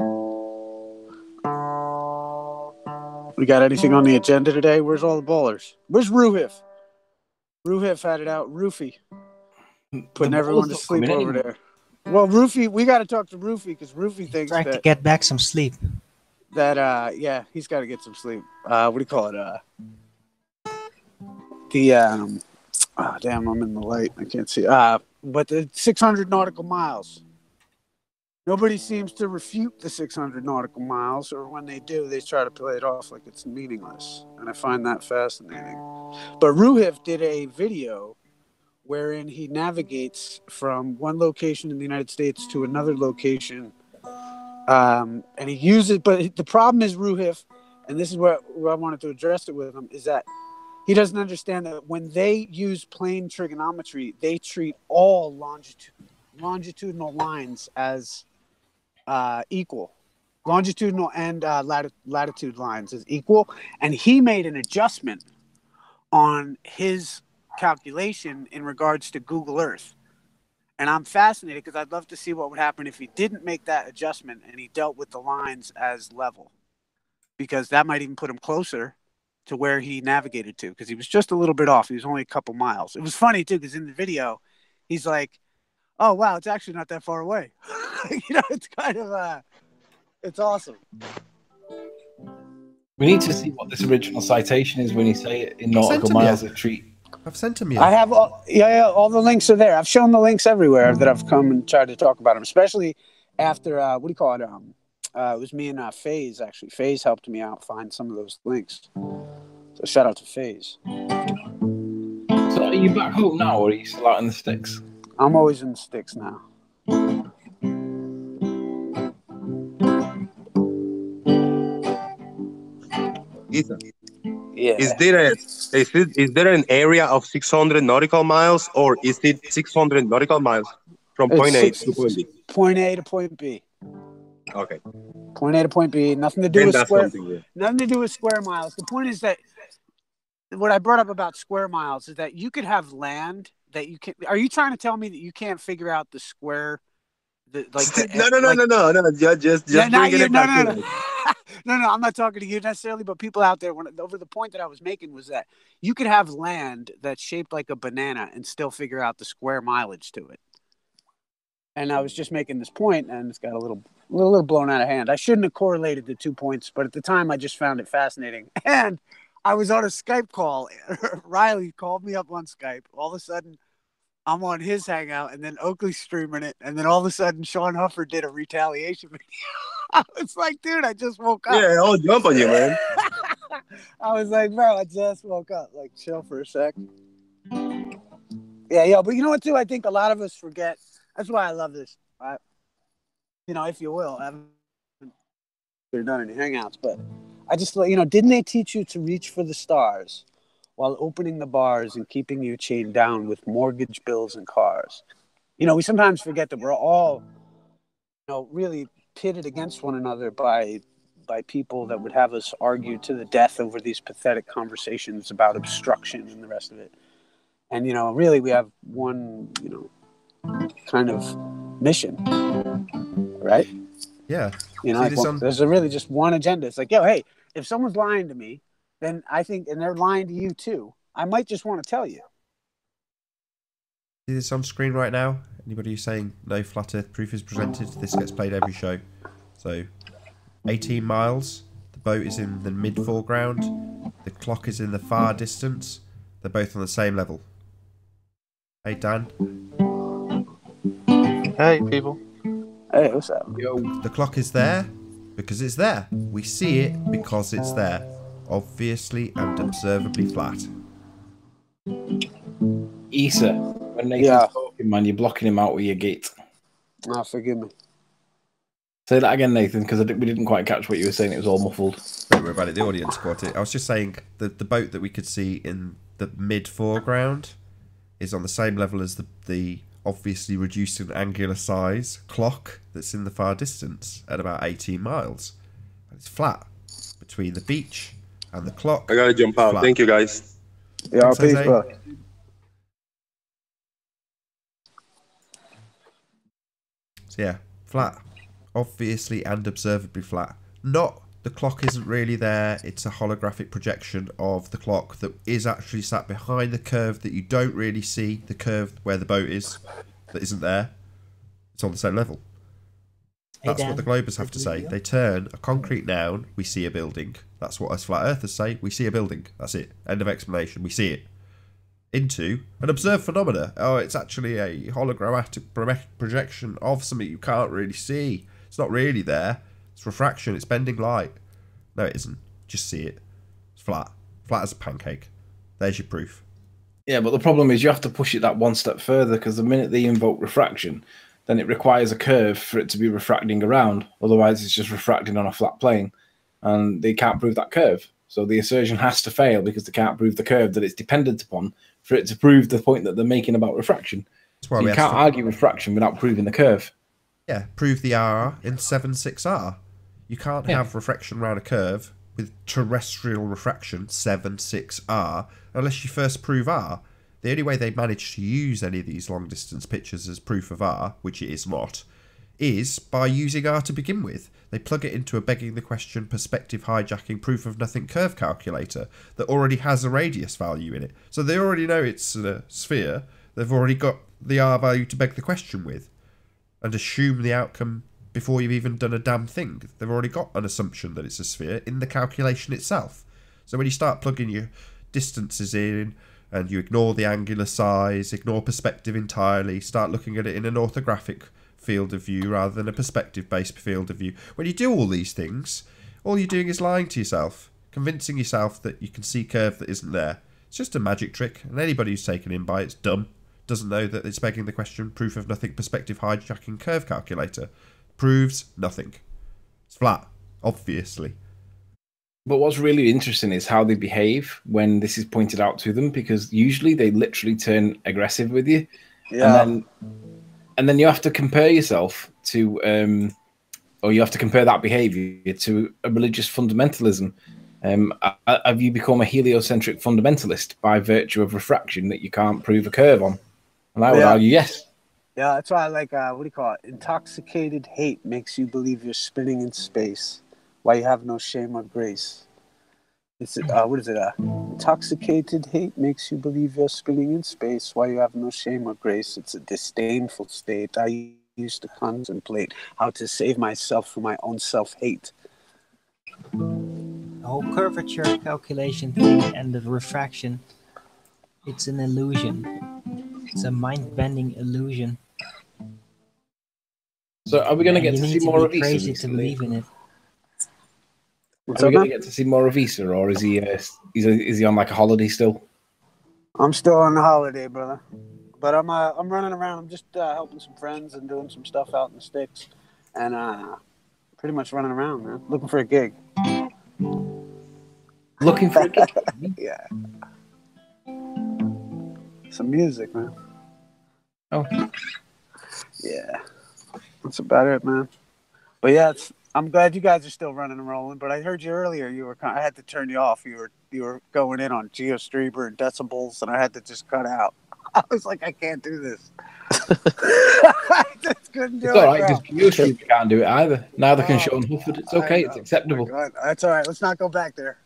Speaker 9: We got anything on the agenda today? Where's all the ballers? Where's Ruhif? Ruhif had it out. Roofy. Putting everyone to sleep over there. Well, Roofy, we got to talk to Roofy because Roofy thinks
Speaker 2: trying to get back some sleep.
Speaker 9: Yeah, he's got to get some sleep. What do you call it? Damn, I'm in the light. I can't see. But the 600 nautical miles. Nobody seems to refute the 600 nautical miles, or when they do, they try to play it off like it's meaningless. And I find that fascinating. But Ruhif did a video wherein he navigates from one location in the United States to another location. And he uses, but the problem is Ruhif, and this is where I wanted to address it with him, is that he doesn't understand that when they use plane trigonometry, they treat all longitudinal lines as equal. Longitudinal and latitude lines as equal. And he made an adjustment on his calculation in regards to Google Earth. And I'm fascinated because I'd love to see what would happen if he didn't make that adjustment and he dealt with the lines as level. Because that might even put him closer to where he navigated to, because he was just a little bit off. He was only a couple miles. It was funny too, because in the video, he's like, "Oh wow, it's actually not that far away." It's kind of it's awesome.
Speaker 1: We need to see what this original citation is when you say it in nautical miles of treat.
Speaker 4: I've sent him.
Speaker 9: I have all the links are there. I've shown the links everywhere that I've come and tried to talk about them, especially after what do you call it? It was me and FaZe, actually. FaZe helped me out find some of those links. So shout out to FaZe.
Speaker 1: So are you back home now, or are you still out in the sticks?
Speaker 9: I'm always in the sticks now.
Speaker 8: Ethan.
Speaker 9: Yeah.
Speaker 8: Is there an area of 600 nautical miles, or is it 600 nautical miles from point A to point B?
Speaker 9: Point A to point B.
Speaker 8: Okay.
Speaker 9: Point A to point B. Nothing to do with square. Nothing to do with square miles. The point is that what I brought up about square miles is that you could have land that you can. Are you trying to tell me that you can't figure out the square? No. Just bringing it back. No, I'm not talking to you necessarily, but people out there. Over the point that I was making was that you could have land that's shaped like a banana and still figure out the square mileage to it. And I was just making this point, and it's got a little blown out of hand. I shouldn't have correlated the 2 points, but at the time, I just found it fascinating. And I was on a Skype call. Riley called me up on Skype. All of a sudden, I'm on his Hangout, and then Oakley's streaming it, and then all of a sudden, Sean Huffer did a retaliation video. I was like, dude, I just woke up.
Speaker 8: Yeah, I'll jump on you, man.
Speaker 9: I was like, bro, I just woke up. Like, chill for a sec. Yeah, but you know what, too? I think a lot of us forget. That's why I love this. If you will, I haven't done any Hangouts, but I just, didn't they teach you to reach for the stars while opening the bars and keeping you chained down with mortgage bills and cars? We sometimes forget that we're all, really pitted against one another by people that would have us argue to the death over these pathetic conversations about obstruction and the rest of it. And, really we have one, kind of mission, right?
Speaker 4: Yeah.
Speaker 9: There's really just one agenda. It's like, hey, if someone's lying to me, then I think, and they're lying to you too, I might just want to tell you.
Speaker 4: See this on screen right now? Anybody who's saying no flat earth proof is presented, this gets played every show. So 18 miles, the boat is in the mid foreground, the clock is in the far distance, they're both on the same level. Hey Dan.
Speaker 10: Hey people.
Speaker 9: Hey, what's up?
Speaker 1: Yo.
Speaker 4: The clock is there because it's there. We see it because it's there. Obviously and observably flat.
Speaker 1: Issa, when Nathan's talking, man, you're blocking him out with your gate.
Speaker 9: Oh, forgive me.
Speaker 1: Say that again, Nathan, because we didn't quite catch what you were saying. It was all muffled.
Speaker 4: Don't worry about it. The audience caught it. I was just saying the boat that we could see in the mid foreground is on the same level as the obviously reduced in angular size clock that's in the far distance at about 18 miles. And it's flat between the beach and the clock.
Speaker 8: I gotta jump out.
Speaker 4: Flat.
Speaker 8: Thank you, guys.
Speaker 9: Yeah,
Speaker 4: Thanks,
Speaker 9: peace,
Speaker 4: Jose.
Speaker 9: bro.
Speaker 4: So yeah, flat. Obviously and observably flat. Not the clock isn't really there. It's a holographic projection of the clock that is actually sat behind the curve that you don't really see. The curve where the boat is, that isn't there. It's on the same level. That's what the Globers have to say. They turn a concrete noun, we see a building. That's what us flat earthers say, we see a building. That's it. End of explanation. We see it. Into an observed phenomena. Oh, it's actually a hologrammatic projection of something you can't really see. It's not really there. It's refraction. It's bending light. No, it isn't. Just see it. It's flat. Flat as a pancake. There's your proof.
Speaker 1: Yeah, but the problem is you have to push it that one step further, because the minute they invoke refraction, then it requires a curve for it to be refracting around. Otherwise, it's just refracting on a flat plane, and they can't prove that curve. So the assertion has to fail because they can't prove the curve that it's dependent upon for it to prove the point that they're making about refraction.
Speaker 4: That's why
Speaker 1: so you can't argue refraction without proving the curve.
Speaker 4: Yeah, prove the R in 7-6R. You can't have refraction around a curve with terrestrial refraction 7-6R unless you first prove R. The only way they manage to use any of these long distance pictures as proof of R, which it is not, is by using R to begin with. They plug it into a begging the question perspective hijacking proof of nothing curve calculator that already has a radius value in it. So they already know it's a sphere. They've already got the R value to beg the question with and assume the outcome before you've even done a damn thing. They've already got an assumption that it's a sphere in the calculation itself. So when you start plugging your distances in and you ignore the angular size, ignore perspective entirely, start looking at it in an orthographic field of view rather than a perspective-based field of view. When you do all these things, all you're doing is lying to yourself, convincing yourself that you can see curve that isn't there. It's just a magic trick, and anybody who's taken in by it's dumb, doesn't know that it's begging the question proof of nothing perspective hijacking curve calculator. Proves nothing. It's flat, obviously.
Speaker 1: But what's really interesting is how they behave when this is pointed out to them, because usually they literally turn aggressive with you. Yeah. And then you have to compare yourself to, or you have to compare that behavior to a religious fundamentalism. Have you become a heliocentric fundamentalist by virtue of refraction that you can't prove a curve on? And I would argue yes.
Speaker 9: Yeah, that's why I like, what do you call it? Intoxicated hate makes you believe you're spinning in space. Why you have no shame or grace. It's what is it? Intoxicated hate makes you believe you're spinning in space. Why you have no shame or grace. It's a disdainful state. I used to contemplate how to save myself from my own self-hate.
Speaker 2: The whole curvature calculation thing and the refraction, it's an illusion. It's a mind-bending illusion.
Speaker 1: So are we going to get to see more of Issa?
Speaker 2: Crazy to believe in it.
Speaker 1: Are we going to get to see more of Issa, or is he on like a holiday still?
Speaker 9: I'm still on the holiday, brother. But I'm running around. I'm just helping some friends and doing some stuff out in the sticks, and pretty much running around, man. Looking for a gig.
Speaker 1: Looking for a gig?
Speaker 9: Yeah. Some music, man.
Speaker 1: Oh.
Speaker 9: Yeah. That's about it, man. But yeah, I'm glad you guys are still running and rolling. But I heard you earlier. I had to turn you off. You were going in on GeoStreamer and decibels, and I had to just cut out. I was like, I can't do this. I just couldn't do it.
Speaker 1: It's all right. Just GeoStreamer can't do it either. Neither can Sean Hufford. It's okay. It's acceptable.
Speaker 9: That's all right. Let's not go back there.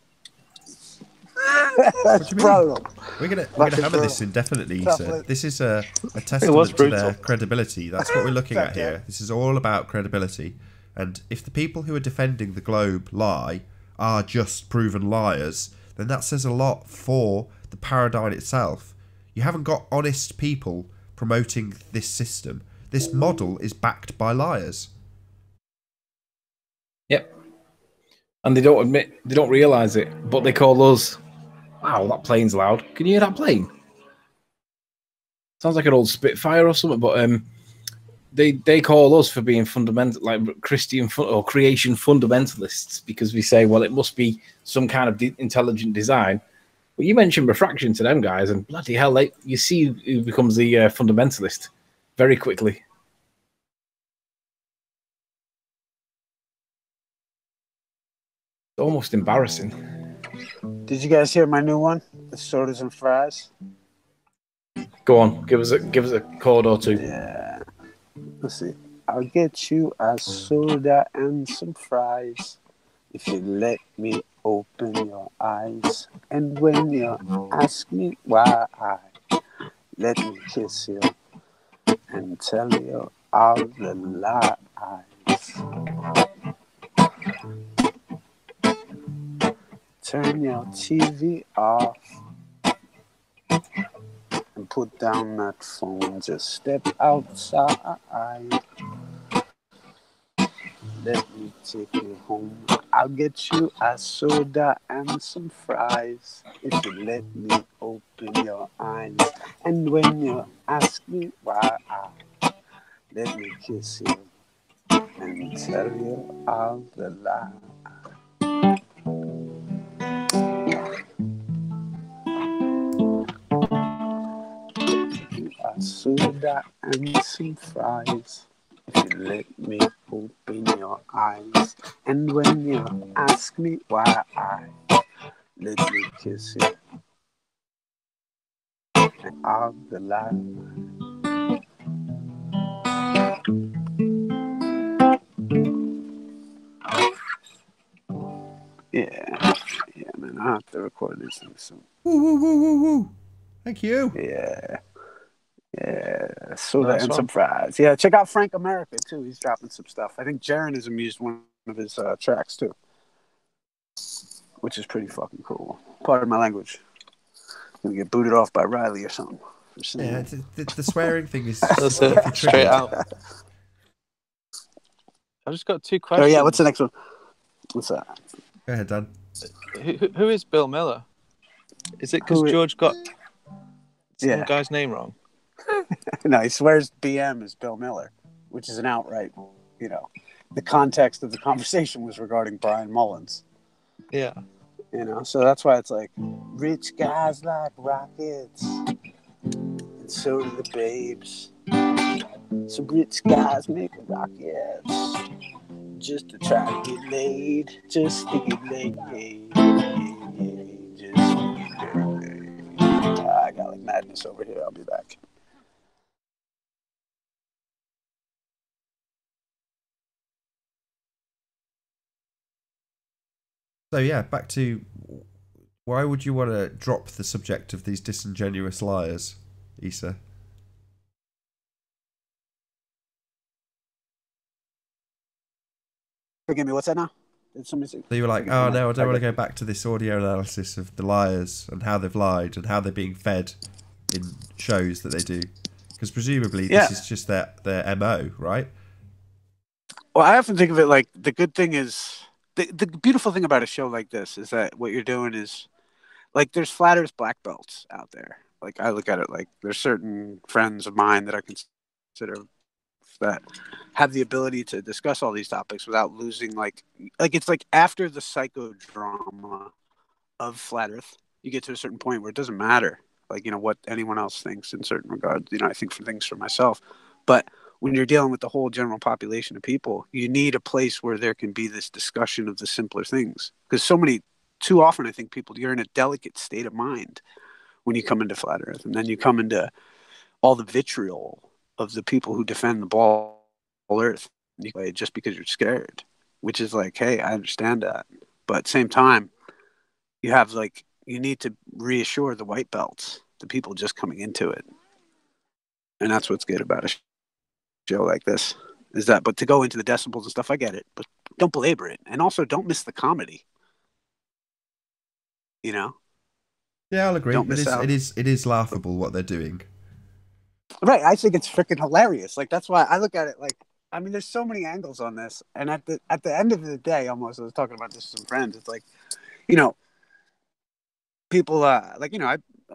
Speaker 4: That's brutal. We're gonna hammer this indefinitely, sir. This is a testament to their credibility. That's what we're looking at here. This is all about credibility. And if the people who are defending the Globe lie are just proven liars, then that says a lot for the paradigm itself. You haven't got honest people promoting this system. This model is backed by liars.
Speaker 1: Yep. And they don't realise it, but they call us. Wow, that plane's loud. Can you hear that plane? Sounds like an old Spitfire or something, but they call us for being fundamental, like Christian or creation fundamentalists, because we say, well, it must be some kind of intelligent design. But you mentioned refraction to them guys, and bloody hell, you see who becomes the fundamentalist very quickly. It's almost embarrassing.
Speaker 9: Did you guys hear my new one? The sodas and fries.
Speaker 1: Go on, give us a chord or two.
Speaker 9: Yeah. Let's see. I'll get you a soda and some fries if you let me open your eyes. And when you ask me why, let me kiss you and tell you all the lies. Turn your TV off and put down that phone. Just step outside. Let me take you home. I'll get you a soda and some fries if you let me open your eyes. And when you ask me why, let me kiss you and tell you all the lies. A soda and some fries if you let me open your eyes. And when you ask me why, let me kiss you and all the lies. Yeah, man, I have to record this thing soon.
Speaker 4: Woo. Thank you.
Speaker 9: Yeah, soda and some fries. Yeah, check out Frank America too. He's dropping some stuff. I think Jaren has used one of his tracks too, which is pretty fucking cool. Pardon my language. Gonna get booted off by Riley or something.
Speaker 4: Yeah, the swearing thing is
Speaker 10: that's it. Straight out. I've just got 2 questions.
Speaker 9: Oh yeah, what's the next one? What's that?
Speaker 4: Go ahead, Dan.
Speaker 10: Who is Bill Miller? Is it because George got some guy's name wrong?
Speaker 9: No, he swears BM is Bill Miller, which is an outright, the context of the conversation was regarding Brian Mullins.
Speaker 10: Yeah.
Speaker 9: So that's why it's like, rich guys like rockets, and so do the babes. Some rich guys make rockets just to try to get laid, just to get laid. I got like madness over here. I'll be back.
Speaker 4: So yeah, back to why would you want to drop the subject of these disingenuous liars, Issa?
Speaker 9: Forgive me, what's that now? Did somebody say?
Speaker 4: So you were like, oh no, I don't want to go back to this audio analysis of the liars and how they've lied and how they're being fed in shows that they do. Because presumably this is just their MO, right?
Speaker 9: Well, I often think of it like the good thing is, the beautiful thing about a show like this is that what you're doing is, like, there's flat earth black belts out there. Like, I look at it like there's certain friends of mine that I consider that have the ability to discuss all these topics without losing, like it's like after the psychodrama of flat earth, you get to a certain point where it doesn't matter, like, what anyone else thinks in certain regards. I think for things for myself, but when you're dealing with the whole general population of people, you need a place where there can be this discussion of the simpler things. Because too often, I think you're in a delicate state of mind when you come into flat earth, and then you come into all the vitriol of the people who defend the ball earth just because you're scared, which is like, hey, I understand that. But at the same time, you need to reassure the white belts, the people just coming into it. And that's what's good about a show like this, is that, but to go into the decibels and stuff, I get it, but don't belabor it. And also don't miss the comedy.
Speaker 4: Yeah, I'll agree. It is laughable what they're doing.
Speaker 9: Right. I think it's freaking hilarious. Like, that's why I look at it like, I mean, there's so many angles on this. And at the end of the day, almost, I was talking about this with some friends. It's like, people,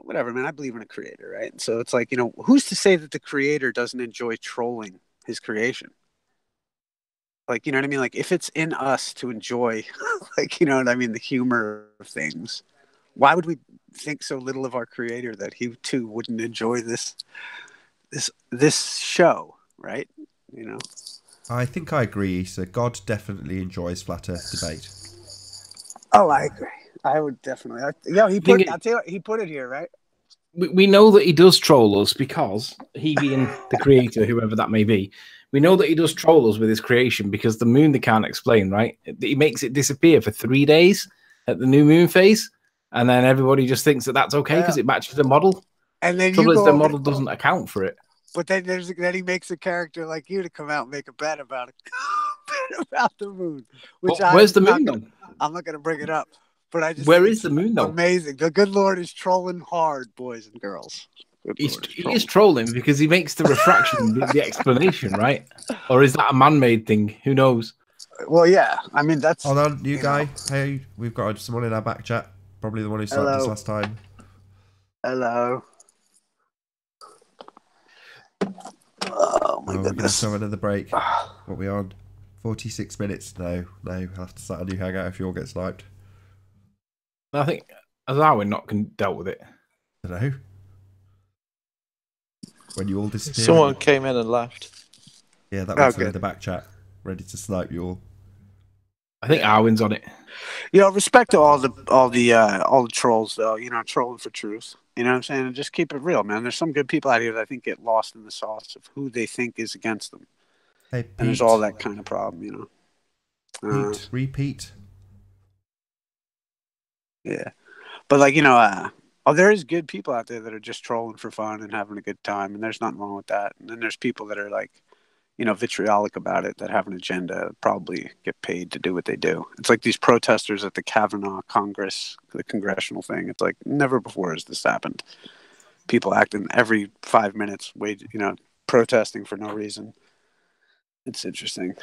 Speaker 9: whatever, man, I believe in a creator, right? And so it's like, who's to say that the creator doesn't enjoy trolling his creation? Like, you know what I mean? Like, if it's in us to enjoy, like, you know what I mean, the humor of things, why would we think so little of our creator that he too wouldn't enjoy this this show, right? You know.
Speaker 4: I think I agree. So God definitely enjoys flat Earth debate.
Speaker 9: Oh, I agree. I would definitely. He put. I'll tell you what, he put it here, right?
Speaker 1: We know that he does troll us because he being the creator, whoever that may be, we know that he does troll us with his creation because the moon they can't explain, right? He makes it disappear for 3 days at the new moon phase, and then everybody just thinks that that's okay because it matches the model.
Speaker 9: And then
Speaker 1: trouble is the model doesn't account for it.
Speaker 9: But then then he makes a character like you to come out and make a bet about it, about the moon. Which
Speaker 1: where's the moon then?
Speaker 9: I'm not going to bring it up. But I just
Speaker 1: where is the moon though?
Speaker 9: Amazing. The good Lord is trolling hard, boys and girls.
Speaker 1: He is trolling because he makes the refraction the explanation, right? Or is that a man-made thing? Who knows?
Speaker 9: Well, yeah. I mean, that's.
Speaker 4: Hold on, you guy. Know. Hey, we've got someone in our back chat. Probably the one who started us last time.
Speaker 9: Hello. Oh my goodness.
Speaker 4: We're going to have another break. What are we on? 46 minutes. No. I'll have to start a new hangout if you all get sniped.
Speaker 1: I think has Arwen not dealt with it?
Speaker 4: I don't know. When you all disappeared.
Speaker 10: Someone came in and left.
Speaker 4: Yeah, that was in the back chat, ready to snipe you all.
Speaker 1: I think Arwen's on it.
Speaker 9: You know, respect to all the trolls though. You know, trolling for truth. You know what I'm saying? And just keep it real, man. There's some good people out here that I think get lost in the sauce of who they think is against them.
Speaker 4: Hey, Pete.
Speaker 9: And there's all that kind of problem, you know.
Speaker 4: Repeat.
Speaker 9: Yeah, but like there is good people out there that are just trolling for fun and having a good time, and there's nothing wrong with that. And then there's people that are like, vitriolic about it, that have an agenda, probably get paid to do what they do. It's like these protesters at the Kavanaugh Congress, the congressional thing. It's like never before has this happened. People acting every 5 minutes, protesting for no reason. It's interesting.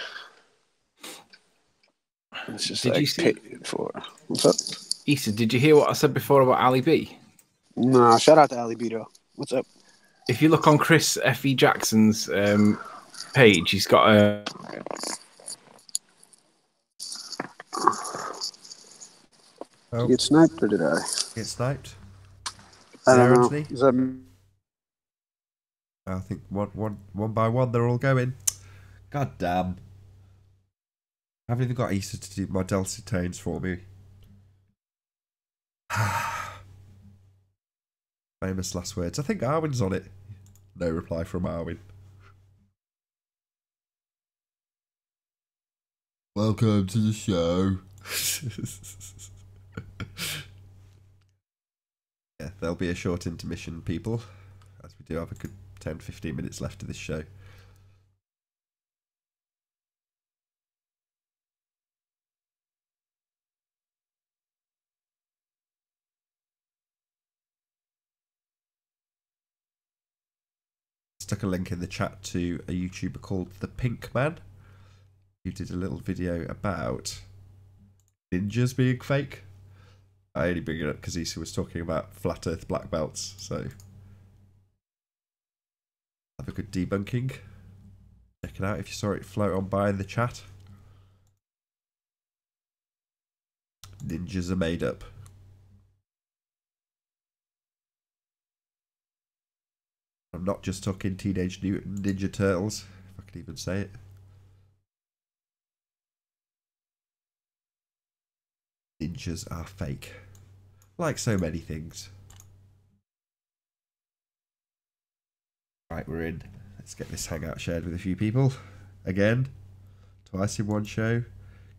Speaker 9: It's just
Speaker 1: did
Speaker 9: like
Speaker 1: you see
Speaker 9: paid for. What's up?
Speaker 1: Issa, did you hear what I said before about Ali B?
Speaker 9: No, shout out to Ali B though. What's up?
Speaker 1: If you look on Chris F.E. Jackson's page, he's got a...
Speaker 9: Did you get sniped or did I?
Speaker 4: Get sniped?
Speaker 9: I don't know. Is that...
Speaker 4: I think one by one they're all going. God damn. I haven't even got Issa to do my dulcet tones for me. Famous last words. I think Arwen's on it. No reply from Arwen. Welcome to the show. Yeah, there'll be a short intermission, people, as we do have a good 10-15 minutes left of this show. Stuck a link in the chat to a YouTuber called The Pink Man, who did a little video about ninjas being fake. I only bring it up because Issa was talking about flat earth black belts, so have a good debunking. Check it out if you saw it float on by in the chat. Ninjas are made up. I'm not just talking Teenage Mutant Ninja Turtles, if I can even say it. Ninjas are fake. Like so many things. Right, we're in. Let's get this hangout shared with a few people. Again. Twice in one show.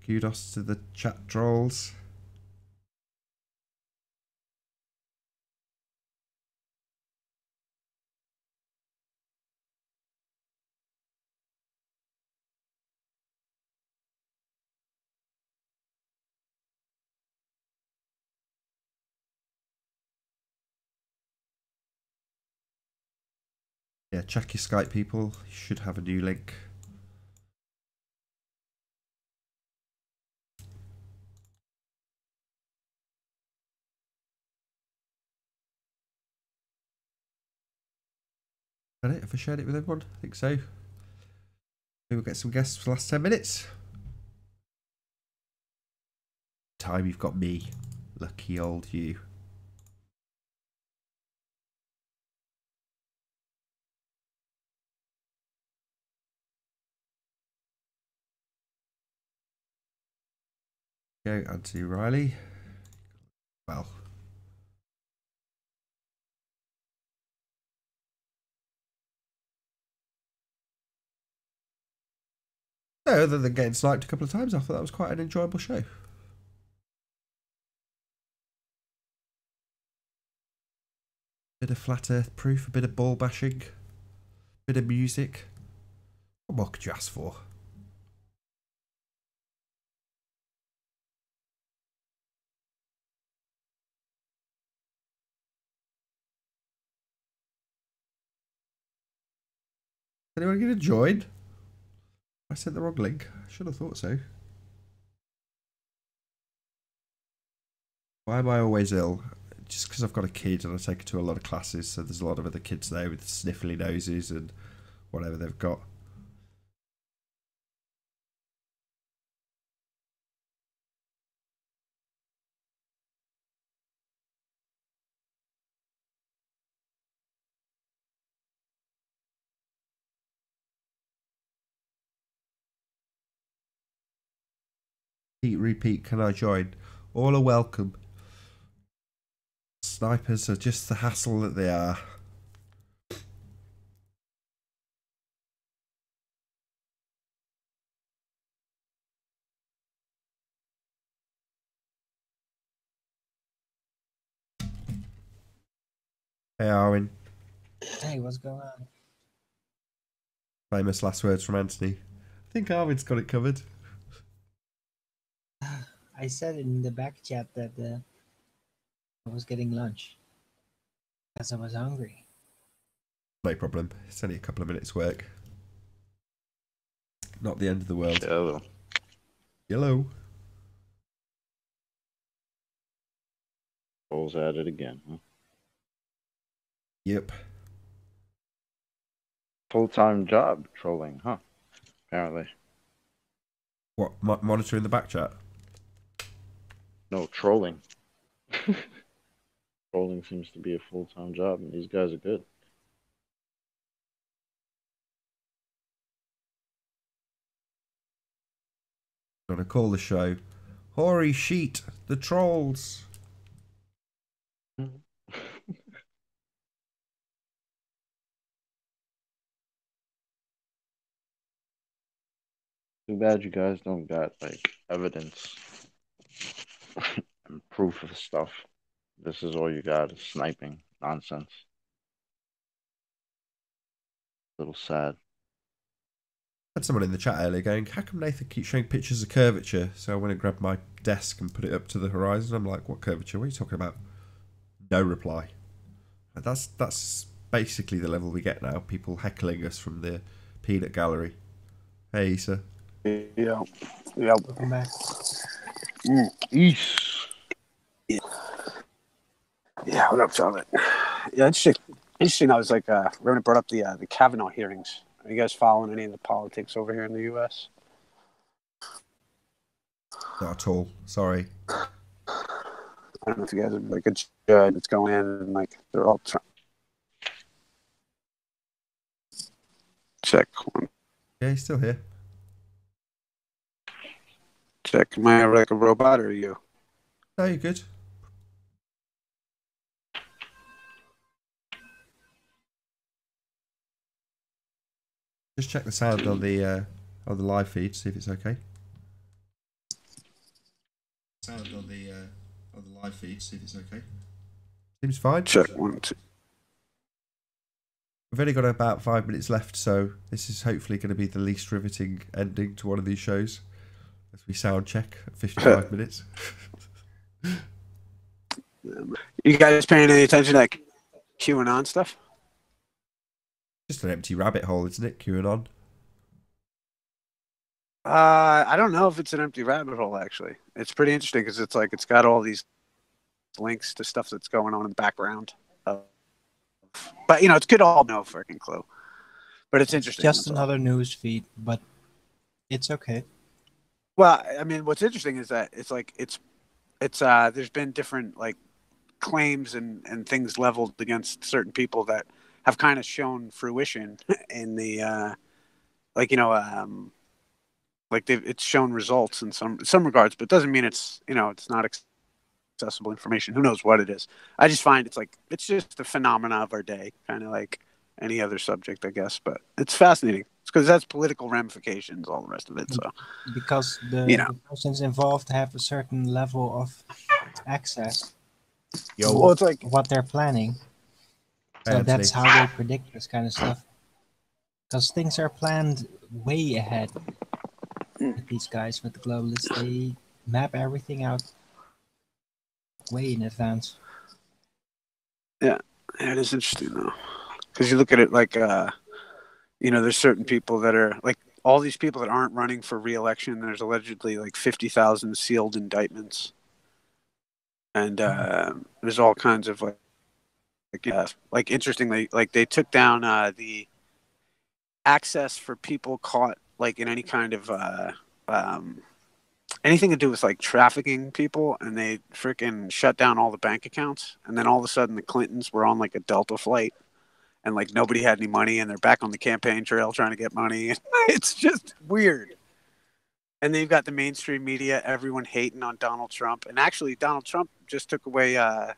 Speaker 4: Kudos to the chat trolls. Yeah, check your Skype, people. You should have a new link. Got it? Have I shared it with everyone? I think so. Maybe we'll get some guests for the last 10 minutes. Time you've got me. Lucky old you. Go Anthony Riley. Well. So, other than getting sniped a couple of times, I thought that was quite an enjoyable show. Bit of flat earth proof, a bit of ball bashing, bit of music. What more could you ask for? Anyone going to join? I sent the wrong link. I should have thought so. Why am I always ill? Just because I've got a kid and I take her to a lot of classes, so there's a lot of other kids there with sniffly noses and whatever they've got. Repeat, can I join? All are welcome. Snipers are just the hassle that they are. Hey Arwin.
Speaker 2: Hey, what's going on?
Speaker 4: Famous last words from Anthony. I think Arwin's got it covered.
Speaker 2: I said in the back chat that I was getting lunch because I was hungry.
Speaker 4: No problem. It's only a couple of minutes work. Not the end of the world.
Speaker 11: Yellow.
Speaker 4: Yellow.
Speaker 11: Paul's at it again, huh?
Speaker 4: Yep.
Speaker 11: Full-time job trolling, huh? Apparently.
Speaker 4: What, monitoring the back chat?
Speaker 11: No, trolling. Trolling seems to be a full-time job, and these guys are good.
Speaker 4: Gonna call the show Hoary Sheet, the Trolls.
Speaker 11: Too bad you guys don't got, like, evidence and proof of stuff. This is all you got is sniping nonsense. A little sad.
Speaker 4: Had someone in the chat earlier going, how come Nathan keeps showing pictures of curvature? So I went and grabbed my desk and put it up to the horizon. I'm like, what curvature? What are you talking about? No reply. That's basically the level we get now. People heckling us from the peanut gallery. Hey, Issa.
Speaker 9: Yeah.
Speaker 2: Welcome back.
Speaker 9: East. Yeah, what up, Charlotte? Yeah, interesting. I was like, Ronan brought up the Kavanaugh hearings. Are you guys following any of the politics over here in the U.S.?
Speaker 4: Not at all. Sorry.
Speaker 9: I don't know if you guys are like a judge that's going in and like they're all trying. Check one.
Speaker 4: Yeah, he's still here.
Speaker 9: Check. Am I like a robot or are you?
Speaker 4: No, you're good. Just check the sound on the live feed, see if it's okay. Sound on the live feed, see if it's okay. Seems fine.
Speaker 9: Check 1, 2.
Speaker 4: We've only got about 5 minutes left, so this is hopefully going to be the least riveting ending to one of these shows. As we sound check at 55 minutes.
Speaker 9: You guys paying any attention to that QAnon stuff?
Speaker 4: Just an empty rabbit hole, isn't it? QAnon.
Speaker 9: I don't know if it's an empty rabbit hole. Actually, it's pretty interesting because it's like it's got all these links to stuff that's going on in the background. But you know, it's good all no freaking clue. But it's interesting.
Speaker 2: Just another news feed, but it's okay.
Speaker 9: Well, I mean, what's interesting is that it's like it's there's been different like claims and things leveled against certain people that have kind of shown fruition in the like Like it's shown results in some regards, but it doesn't mean it's it's not accessible information. Who knows what it is? I just find it's just a phenomena of our day, kind of like any other subject, I guess. But it's fascinating. It's because that's political ramifications, all the rest of it. So
Speaker 2: because the persons involved have a certain level of access.
Speaker 9: Well, it's like
Speaker 2: what they're planning. So that's how they predict this kind of stuff. Because things are planned way ahead with these guys, with the globalists. They map everything out way in advance.
Speaker 9: Yeah, it is interesting though. Because you look at it like, there's certain people that are like all these people that aren't running for re-election. There's allegedly like 50,000 sealed indictments, and there's all kinds of like interestingly, like they took down the access for people caught like in any kind of anything to do with like trafficking people, and they freaking shut down all the bank accounts. And then all of a sudden the Clintons were on like a Delta flight, and like nobody had any money, and they're back on the campaign trail trying to get money. It's just weird. And then you've got the mainstream media, everyone hating on Donald Trump. And actually Donald Trump just took away that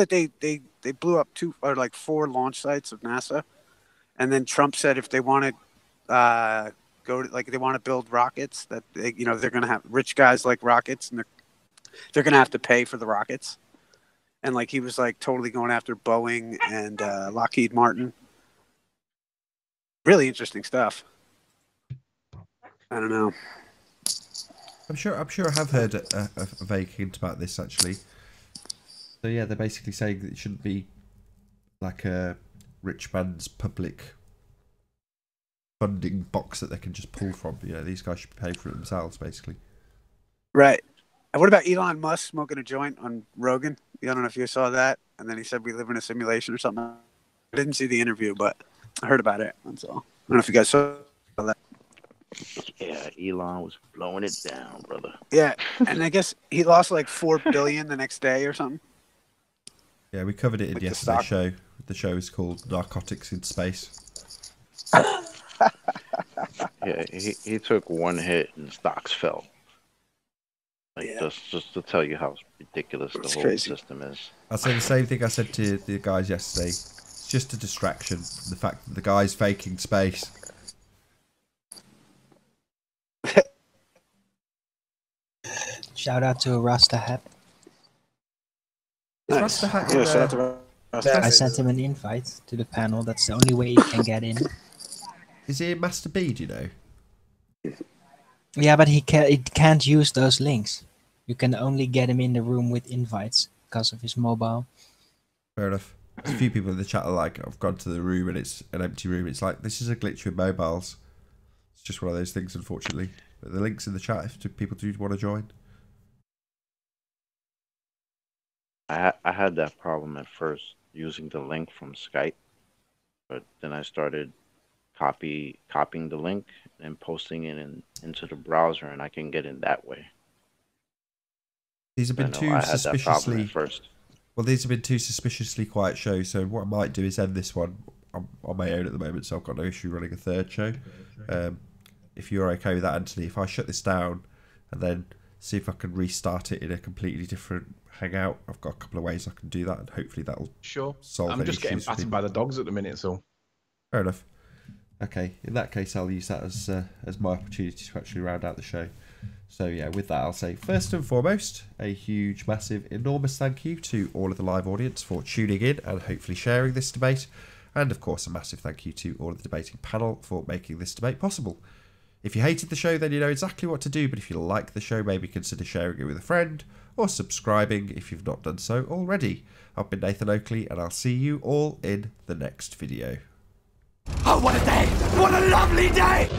Speaker 9: they blew up 4 launch sites of NASA. And then Trump said if they want to they want to build rockets, that they're going to have rich guys like rockets, and they're going to have to pay for the rockets. And like he was like totally going after Boeing and Lockheed Martin. Really interesting stuff. I don't know.
Speaker 4: I'm sure I have heard a vague hint about this actually. So yeah, they're basically saying that it shouldn't be like a rich man's public funding box that they can just pull from. These guys should pay for it themselves, basically.
Speaker 9: Right. And what about Elon Musk smoking a joint on Rogan? I don't know if you saw that. And then he said we live in a simulation or something. I didn't see the interview, but I heard about it. That's all. I don't know if you guys saw that.
Speaker 11: Yeah, Elon was blowing it down, brother.
Speaker 9: Yeah, and I guess he lost like $4 billion the next day or something.
Speaker 4: Yeah, we covered it in yesterday's show. The show is called Narcotics in Space.
Speaker 11: Yeah, he took one hit and stocks fell. Just to tell you how ridiculous the whole system is.
Speaker 4: I'll say the same thing I said to the guys yesterday. It's just a distraction. The fact that the guy's faking space.
Speaker 2: Shout out to Rasta Hat.
Speaker 9: Nice.
Speaker 4: Rasta Hat
Speaker 9: Shout out to
Speaker 2: I sent him an invite to the panel. That's the only way he can get in.
Speaker 4: Is he in Master B, do you know?
Speaker 2: Yeah, but he can't use those links. You can only get him in the room with invites because of his mobile.
Speaker 4: Fair enough. There's a few people in the chat are like, I've gone to the room and it's an empty room. It's like, this is a glitch with mobiles. It's just one of those things, unfortunately. But the link's in the chat if people do want to join.
Speaker 11: I had that problem at first using the link from Skype, but then I started copying the link and posting it into the browser, and I can get in that way.
Speaker 4: These have been two suspiciously quiet shows. So what I might do is end this one. I'm on my own at the moment, so I've got no issue running a third show. If you're okay with that, Anthony, if I shut this down and then see if I can restart it in a completely different hangout, I've got a couple of ways I can do that, and hopefully that'll solve
Speaker 1: I'm just getting battered by the dogs at the minute, so
Speaker 4: fair enough. Okay, in that case, I'll use that as my opportunity to actually round out the show. So yeah, with that, I'll say first and foremost, a huge, massive, enormous thank you to all of the live audience for tuning in and hopefully sharing this debate, and of course a massive thank you to all of the debating panel for making this debate possible. If you hated the show, then you know exactly what to do, but if you like the show, maybe consider sharing it with a friend or subscribing if you've not done so already. I've been Nathan Oakley, and I'll see you all in the next video.
Speaker 6: Oh, what a day! What a lovely day!